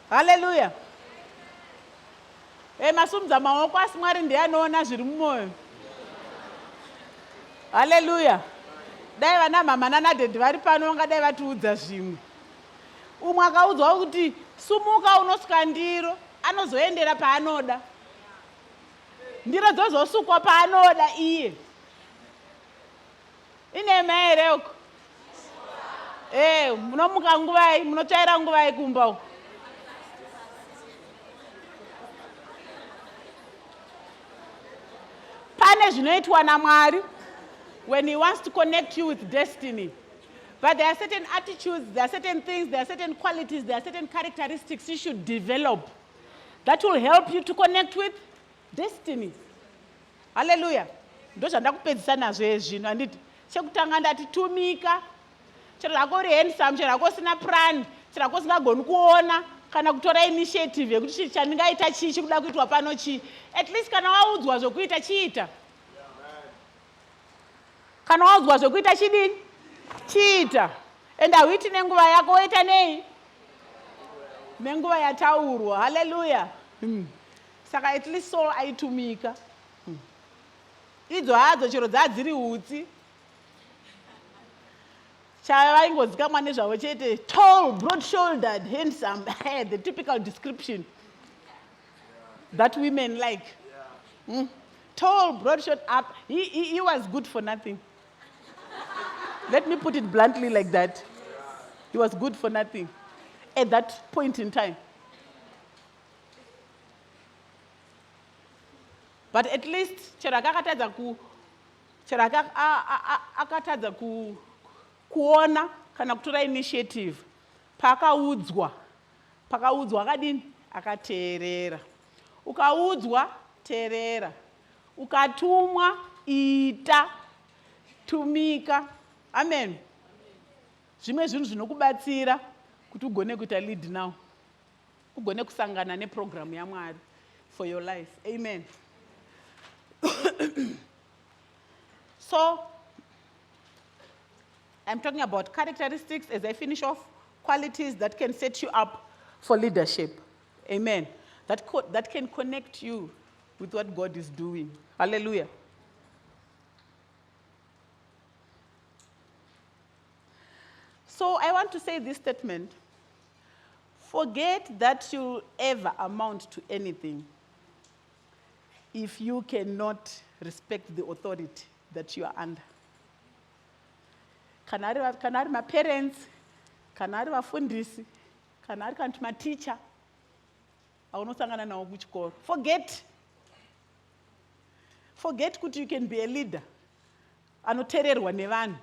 Hallelujah. Masumudza maoko asi Mwari ndiye anoona zviri mumwoyo. Hallelujah. Dai vana mama nanadhedhi vari pano vangadai vatiudza zvimwe. Umwe akaudzwa kuti sumuka unosika ndiro, anozoendera paanoda. Ndiro dzozosukwa paanoda iye. Inema here uko? Munomuka nguvai, munotsvaira nguvai kumba uko? Pane zvinoitwa naMwari when he wants to connect you with destiny. But there are certain attitudes, there are certain things, there are certain qualities, there are certain characteristics you should develop that will help you to connect with destiny. Hallelujah. Ndozvandakupedzisa nazvo ezvino handiti. Chekutanga ndati tumika. Chero rako uri handsome, chero rako usina plan, chero rako usingagoni kuona kana kutora initiative yekuti chandingaita chii chikuda kuitwa pano chii. At least kana waudzwa zvokuita chiita. Kana waudzwa zvokuita chidini? Chiita. And hauiti nenguva yako, woita nei? Nenguva yataurwa. Hallelujah. Saka at least Saul aitumika. Idzo hadzo chero dzadziri hutsi. Chavaingozikamwa nezvavo chete, tall, broad-shouldered, handsome, the typical description that women like. Tall, broad-shouldered, up. He was good for nothing. Let me put it bluntly like that. He was good for nothing at that point in time. But at least akatadza kuona kana kutora initiative. Pakaudzwa akadini? Akateerera. Ukaudzwa, teerera. Ukatumwa, ita, tumika. Amen. Zvimwe zvinhu zvinokubatsira kuti ugone kuita lead now. Ugone kusangana neprogram yaMwari for your life. Amen. So, I'm talking about characteristics as I finish off, qualities that can set you up for leadership. Amen. That can connect you with what God is doing. Hallelujah. So I want to say this statement. Forget that you'll ever amount to anything if you cannot respect the authority that you are under. Kana ari ma-parents, kana ari vafundisi, kana ari kanti ma-teacher, aunosangana nawo kuchikoro. Forget kuti you can be a leader anoteererwa nevanhu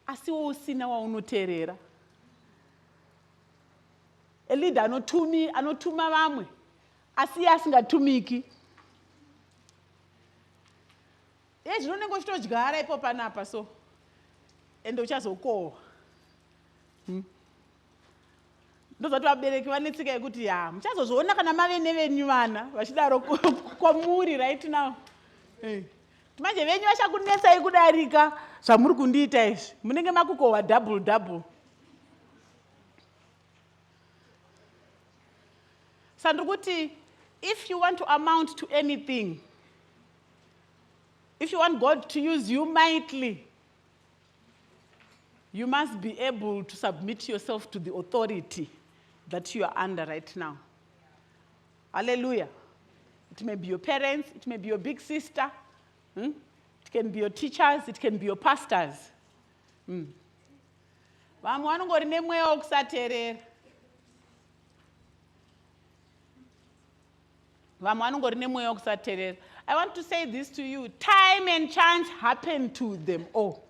asiwo usina waunoteerera. A leader anotuma vamwe asi iye asingatumiki. Zvinonenge uchitodyara ipo panapa so ende uchazokohwa. Ndozvati vabereki vanetsika yekuti muchazozviona kana mave nevenyu vana vachidaro kwamuri right now. Manje venyu vachakunetsai kudarika zvamuri kundiita izvi. Munenge makukohwa double. Sandrukuti, if you want to amount to anything, If you want God to use you mightily, you must be able to submit yourself to the authority that you are under right now. Hallelujah. It may be your parents, it may be your big sister, it can be your teachers, it can be your pastors. Vamwe vanongori nemweya wokusateerera. Vamwe vanongori nemweya wokusateerera. I want to say this to you. Time and chance happen to them all.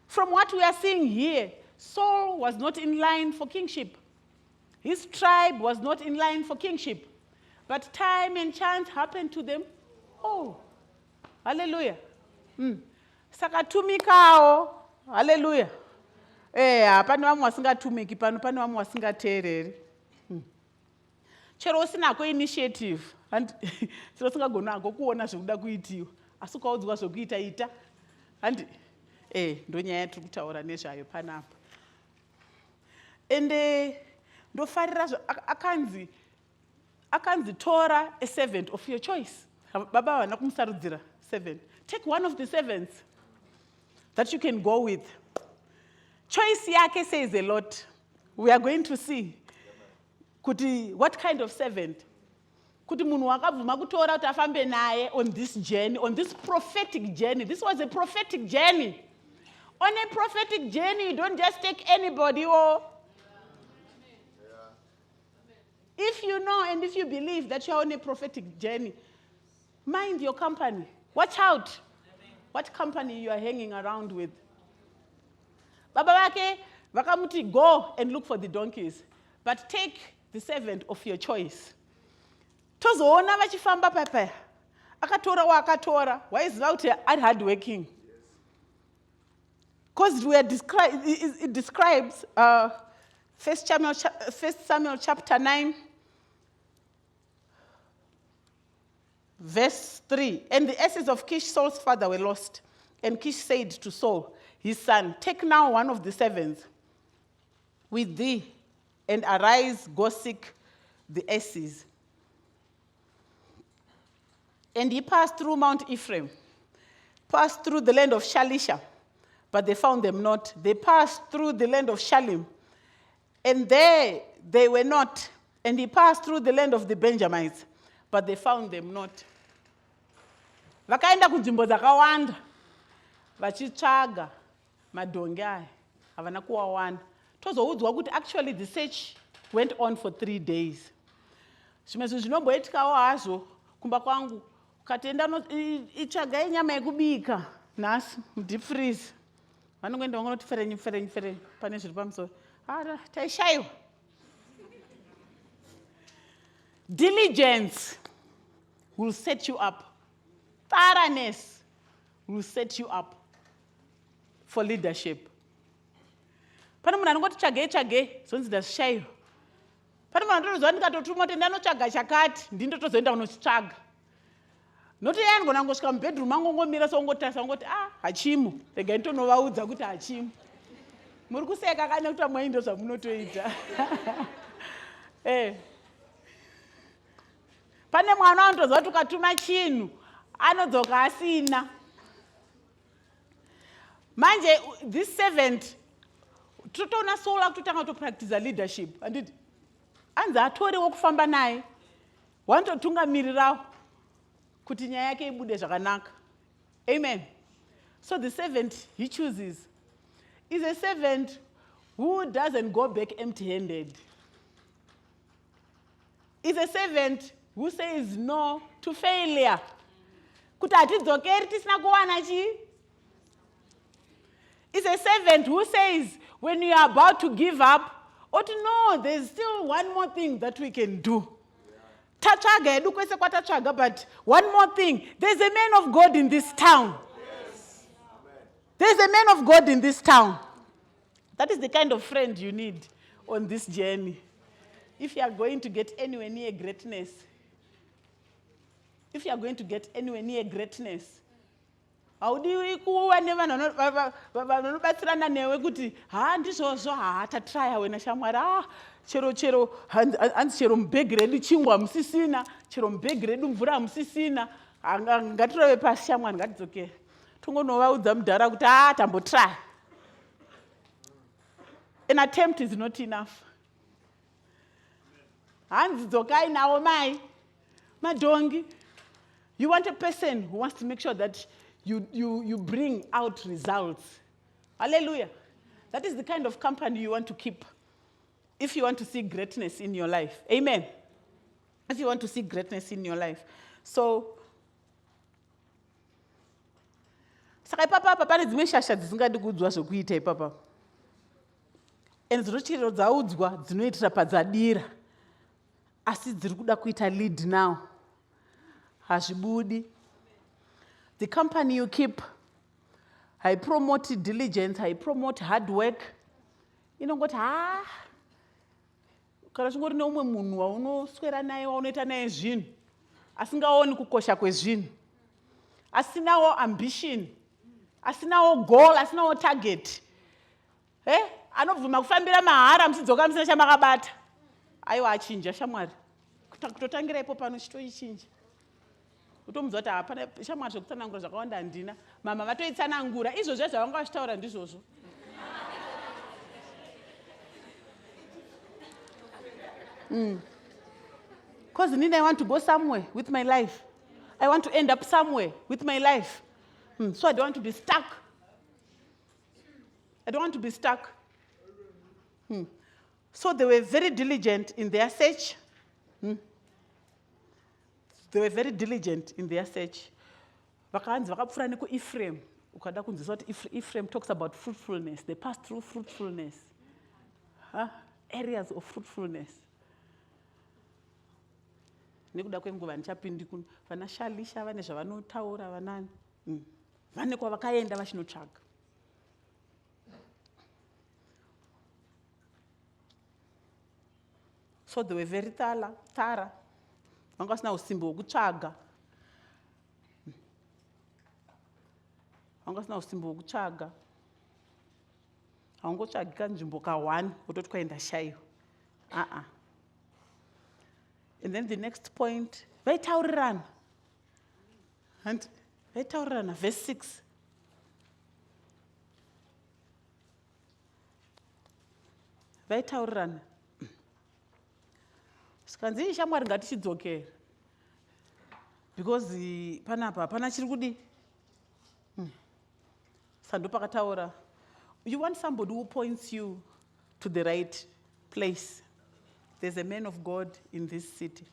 From what we are seeing here, Saul was not in line for kingship. His tribe was not in line for kingship. But time and chance happened to them. Oh, hallelujah. Sakatumikao, hallelujah. Pane vamwe vasingatumiki, pane vamwe vasingateereri. Chero usinako initiative, chero usingagona hako kuona zvekuda kuitiwa, asi ukaudzwa zvokuita ita. Ndonyaya yatiri kutaura nezvayo panapa. Ende ndofarira akanzi tora a servant of your choice. Baba vana kumusarudzira servant. Take one of the servants that you can go with. Choice yake says a lot. We are going to see kuti what kind of servant. Kuti munhu wakabvuma kutora kuti afambe naye on this journey, on this prophetic journey. This was a prophetic journey. On a prophetic journey, you don't just take anybody. If you know and if you believe that you are on a prophetic journey, mind your company. Watch out what company you are hanging around with. Baba vake vakamuti go and look for the donkeys, but take the servant of your choice. Tozoona vachifamba papa akatora wakatora waiziva kuti ari hard working. Because it describes 1 Samuel chapter 9, verse 3. And the asses of Kish, Saul's father, were lost. And Kish said to Saul, his son, take now one of the servants with thee, and arise, go seek the asses. And he passed through Mount Ephraim, passed through the land of Shalisha, but they found them not. They passed through the land of Shalim, and there they were not. And he passed through the land of the Benjamites, but they found them not. Vakaenda kunzvimbo dzakawanda vachitsvaga madhongi aya havana kuwawana. Tozoudzwa kuti actually the search went on for 3 days. Zvimwe zvinhu zvinomboitikawo hazvo kumba kwangu ukatenda itsvagai nyama yekubika nhasi mudeep freeze. Vanongoenda vangonoti ferenyi pane zviri pamusoro. Taishayiwa. Diligence will set you up. Thoroughness will set you up for leadership. Pane munhu anongoti tsvagei zonzi ndazvishayiwa. Pane munhu anotoziva ndikatotumwa kuti ndanotsvaga chakati ndindotozoenda kunochitsvaga. Noti yeye anogona kungosvika mubedroom angongomira seongotarisa ongoti hachimo. Regai nditonovaudza kuti hachimo. Muri kuseka kane kuti amwai ndo zvamunotoita. Pane mwana anotoziva kuti ukatuma chinhu anodzoka asina. Manje this servant totoona Saul akutotanga kutopractice leadership. Anditi anzi atore wokufamba naye wanototungamirirawo kuti nyaya yake ibude zvakanaka. Amen. So the servant he chooses is a servant who doesn't go back empty-handed. Is a servant who says no to failure. Kuti hatidzokeri tisina kuwana chi. Is a servant who says when you are about to give up, no, there's still one more thing that we can do. Tatsvaga edu kwese kwatatsvaga, but one more thing. There's a man of God in this town. Yes. There's a man of God in this town. That is the kind of friend you need on this journey. If you are going to get anywhere near greatness, haudiwi kuva nevanhu vanobatsirana newe kuti handizvozvo tatraya wena shamwari chero hanzi chero mubhegi redu chingwa musisina, chero mubhegi redu mvura musisina, ngatirove pasi shamwari ngatidzokere tongonovaudza mudhara kuti tambotry. An attempt is not enough. Hanzi dzokai nawo mai madhongi. You want a person who wants to make sure that you bring out results. Hallelujah. That is the kind of company you want to keep if you want to see greatness in your life. Amen. If you want to see greatness in your life. So, saka ipapa pane dzimwe shasha dzisingadi kuudzwa zvokuita ipapa. And dzinochero dzaudzwa dzinoitira padzadira. Asi dziri kuda kuita lead now. Hazvibudi. The company you keep, I promote diligence, I promote hard work. Inongoti kana chingori neumwe munhu waunoswera naye waunoita naye zvinhu asingaoni kukosha kwezvinhu, asinawo ambition, asinawo goal, asinawo target, anobvuma kufambira mahara muchidzoka musina chamakabata. Aiwa achinja shamwari. Kutotangira ipo pano chitoichinja. Utomudza kuti hapana shamwari zvekutsanangura zvakawanda handina. Mama vatoitsanangura izvo zvese zvavanga vachitaura ndizvozvo. Because I want to go somewhere with my life. I want to end up somewhere with my life. So I don't want to be stuck. I don't want to be stuck. So they were very diligent in their search. They were very diligent in their search. Vakaanzi vakapfuura neku-Ephraim. Ukada kunzisa kuti Ephraim talks about fruitfulness. They passed through fruitfulness. Areas of fruitfulness. Nekuda kwenguva ndichapindi kuno. Vana Shalisha vane zvavanotaura vanani. Vane kwavakaenda vachinotsvaga. So they were very thorough. Vanga vasina usimbo hwekutsvaga. Vanga vasina usimbo hwekutsvaga. Haungotsvagika nzvimbo ka1 wototi kwaenda shayiwa. And then the next point, vaitaurirana. And vaitaurirana, verse 6. Vaitaurirana. Sikanzi shamwari ngatichidzokera. Because panapa hapana chiri kudi. Sando pakataura. You want somebody who points you to the right place. There's a man of God in this city.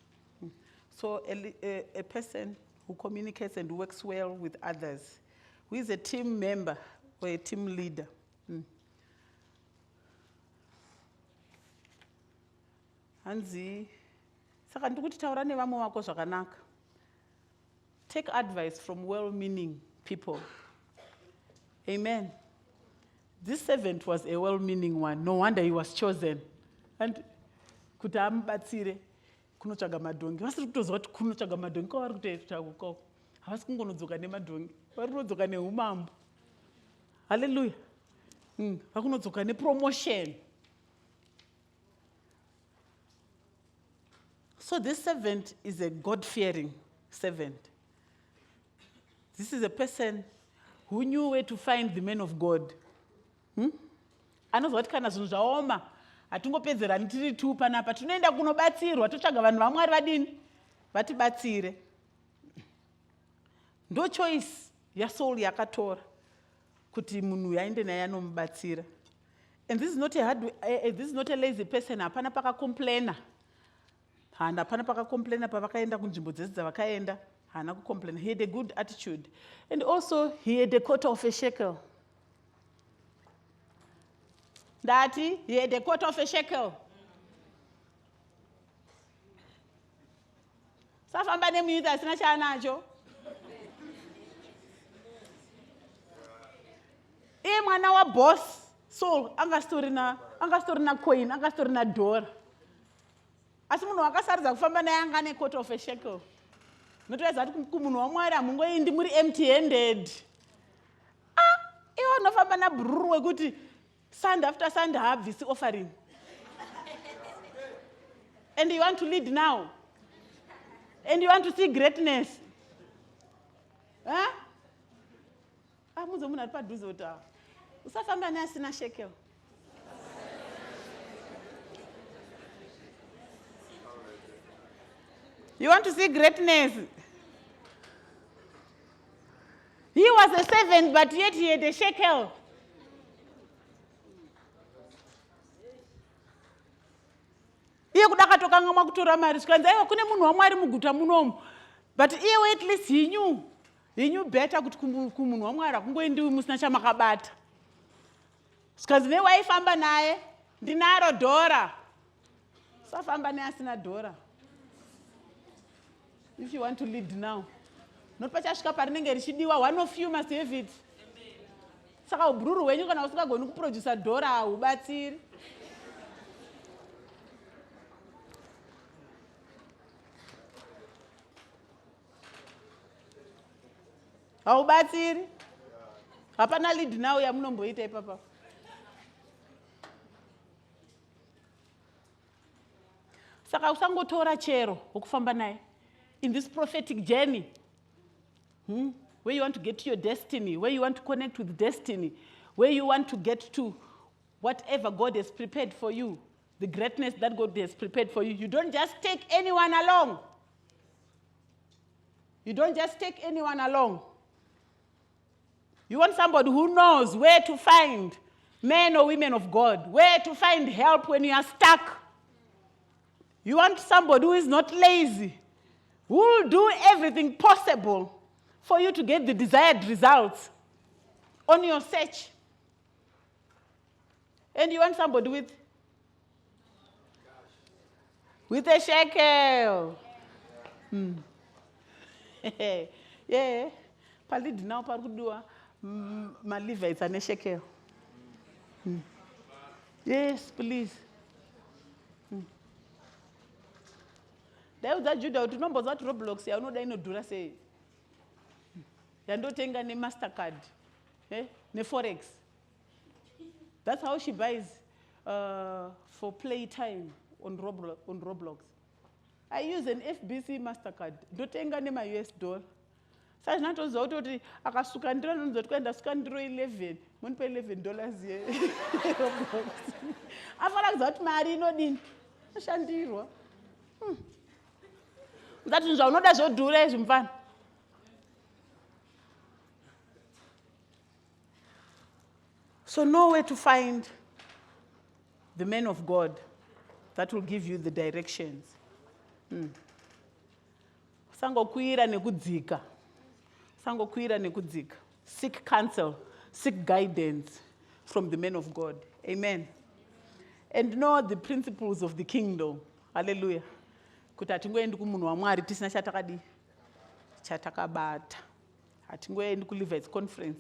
So a person who communicates and works well with others, who is a team member or a team leader. Hanzi, saka ndikuti taura nevamwe vako zvakanaka. Take advice from well-meaning people. Amen. This servant was a well-meaning one. No wonder he was chosen. And kuti amubatsire kunotsvaga madhongi. Vasiri kutoziva kuti kunotsvaga madhongi kwavari kutoita ukoko. Havasi kungonodzoka nemadhongi. Vari kunodzoka neumambo. Hallelujah. Vakunodzoka nepromotion. So this servant is a God-fearing servant. This is a person who knew where to find the men of God. Anoziva kuti kana zvinhu zvaoma hatingopedzerani tiri tu panapa, tinoenda kunobatsirwa, totsvaga vanhu vaMwari vadini vatibatsire. Ndo choice yaSaul yakatora kuti munhu yaende naye anomubatsira. And this is not a lazy person. Hapana pakacomplaina. Hapana pakacomplaina pavakaenda kunzvimbo dzese dzavakaenda. Hana kucomplain. He had a good attitude. And also he had a quarter of a shekel. Dati, he had a quarter of a shekel. Safamba nemuita asina chaanacho. Iye mwana wa boss Saul angastorina coin, angastorina dollar. Asi munhu akasaridza kufamba naye anga ne quarter of a shekel. Notoedza kuti kumunhu waMwari hamungoindi muri empty-handed. Iwo unofamba nabururu wekuti Sunday after Sunday habvisi offering. And you want to lead now. And you want to see greatness. Huh? Muzomuna padhuze utawa. Usafamba neasina shekel. You want to see greatness? He was a servant, but yet he had a shekel. Iye kudakatoka ngama kutora mari zvikanzi aiwa kune munhu waMwari muguta munomu. But iye at least he knew better kuti kumunhu waMwari hakungoendiwi musina chamakabata. Zvikanzi newaifamba naye ndinaro dhora. Usafamba neasina dhora. If you want to lead now. Not pachasvika parinenge richidiwa, one of you must have it. Saka ubruru hwenyu kana usingagoni kuproducer dhora haubatsiri. Haubatsiri. Hapana lead now yamunomboita ipapa. Saka usangotora chero wokufamba naye in this prophetic journey. Where you want to get to your destiny, where you want to connect with destiny, where you want to get to whatever God has prepared for you, the greatness that God has prepared for you. You don't just take anyone along. You don't just take anyone along. You want somebody who knows where to find men or women of God, where to find help when you are stuck. You want somebody who is not lazy, who will do everything possible for you to get the desired results on your search. And you want somebody with a shekel. Yeah. Palid now parudua my Livites and a shekel. Yes, please. There was that Judah to number that Roblox, I know they know do say. Yandotenga ne MasterCard, ne Forex. That's how she buys for playtime on Roblox. I use an FBC MasterCard. Ndotenga ne my US dollar. Sasa natoza utoti akasuka ndiro ndokwenda suka ndiro 11. Munipe $11 ye. Roblox. Afala kuzothi mari inodini. Ashandirwa. Ngathi nje unoda zodura ezimfana. So know where to find the men of God that will give you the directions. Sangokwira nekudzika. Sangokwira nekudzika. Seek counsel, seek guidance from the men of God. Amen. And know the principles of the kingdom. Hallelujah. Kuti hatingoendi kumunhu waMwari tisina chatakabata. Hatingoendi kuLivites conference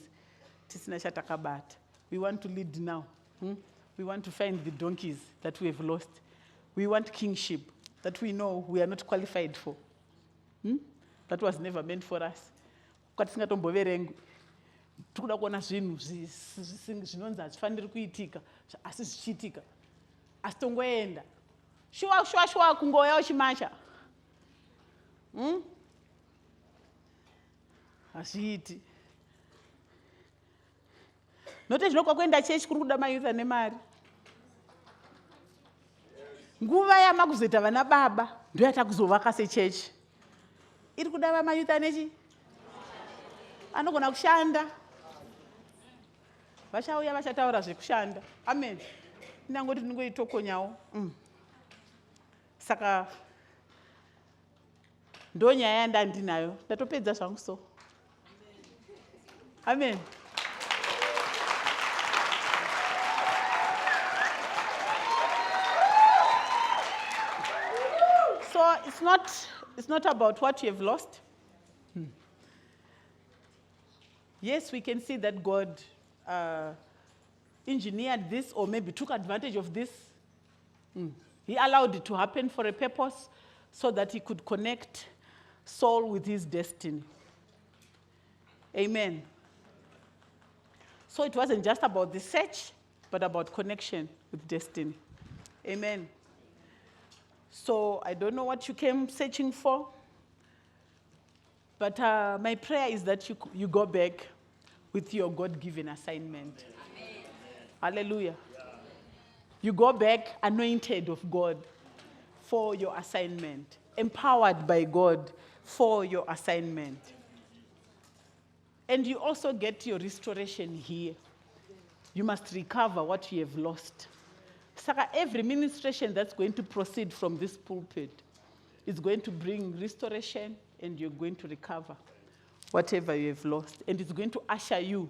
tisina chatakabata. We want to lead now. We want to find the donkeys that we have lost. We want kingship that we know we are not qualified for. That was never meant for us. Kwatisingatomboverengwi. Tikuda kuona zvinhu zvinonzi hazvifaniri kuitika, asi zvichiitika. Asi tongoenda. Shua kungoya uchimasha. Hazviiti. Note zvinokwa kuenda chechi kuri kuda mayuth ane mari. Nguva yamakuzoita vana baba ndio yatakuzovaka sechechi. Iri kuda vamayuth anechi? Anogona kushanda. Vachauya vachataura zvekushanda. Amen. Ndangoti ndingoitokonyawo. Saka ndo nyaya yandandinayo. Ndatopedza zvangu so. Amen. So it's not about what you have lost. Yes, we can see that God engineered this or maybe took advantage of this. He allowed it to happen for a purpose so that he could connect Saul with his destiny. Amen. So it wasn't just about the search, but about connection with destiny. Amen. So I don't know what you came searching for. But my prayer is that you go back with your God-given assignment. Amen. Hallelujah. Yeah. You go back anointed of God for your assignment, empowered by God for your assignment. And you also get your restoration here. You must recover what you have lost. So every ministration that's going to proceed from this pulpit is going to bring restoration, and you're going to recover whatever you have lost. And it's going to usher you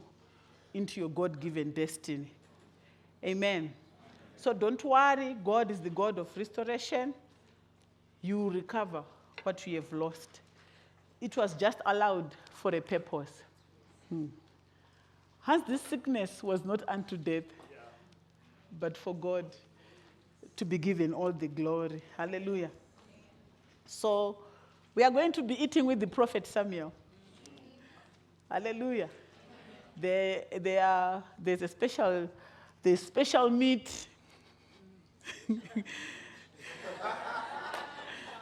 into your God-given destiny. Amen. So don't worry, God is the God of restoration. You will recover what you have lost. It was just allowed for a purpose. Hence, this sickness was not unto death, but for God to be given all the glory. Hallelujah. So we are going to be eating with the prophet Samuel. Hallelujah. There's special meat.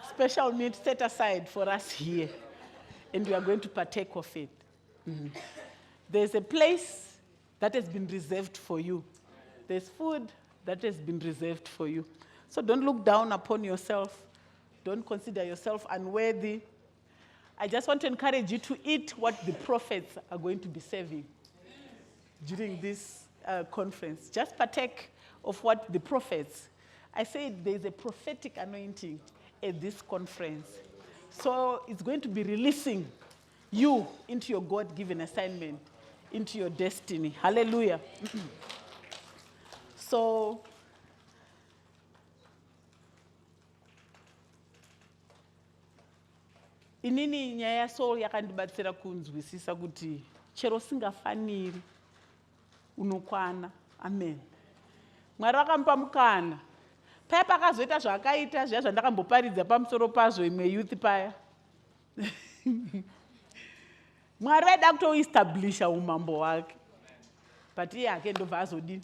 Special meat set aside for us here. And we are going to partake of it. There's a place that has been reserved for you. There's food that has been reserved for you. So don't look down upon yourself. Don't consider yourself unworthy. I just want to encourage you to eat what the prophets are going to be serving during this conference. Just partake of what the prophets. I said there's a prophetic anointing at this conference. So it's going to be releasing you into your God-given assignment, into your destiny. Hallelujah. So, inini nyaya yaSaul yakandibatsira kunzwisisa kuti chero singafaniri unokwana. Amen. Mwari vakamupa mukana. Paya pakazoita zvakaita zviya zvandakamboparidza pamusoro pazvo imwe youth paya. Mwari vaida kutoestablisha umambo hwake. But iye hake ndobva azodini?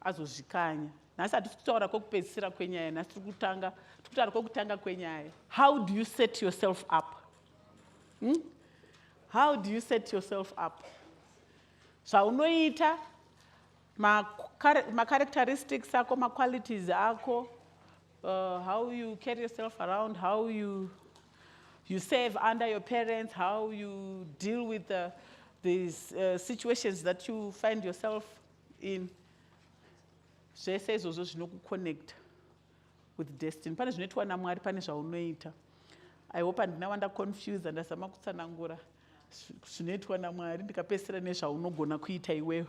Azozvikanya. Nhasi hatisi kutaura kwokupedzisira kwenyaya, nhasi tiri kutaura kwokutanga kwenyaya. How do you set yourself up? How do you set yourself up? Zvaunoita, ma-characteristics ako, ma-qualities ako, how you carry yourself around, how you serve under your parents, how you deal with these situations that you find yourself in. Zvese izvozvo zvinokuconnect with destiny. Pane zvinoitwa naMwari, pane zvaunoita. I hope handina wanda confused, ndazama kutsanangura zvinoitwa naMwari ndikapedzisira nezvaunogona kuita iwewe.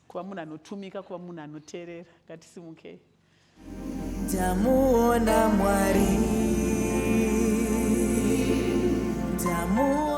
Kuva munhu anotumika, kuva munhu anoteerera. Ngatisimukei. Tamuona Mwari. Tamuona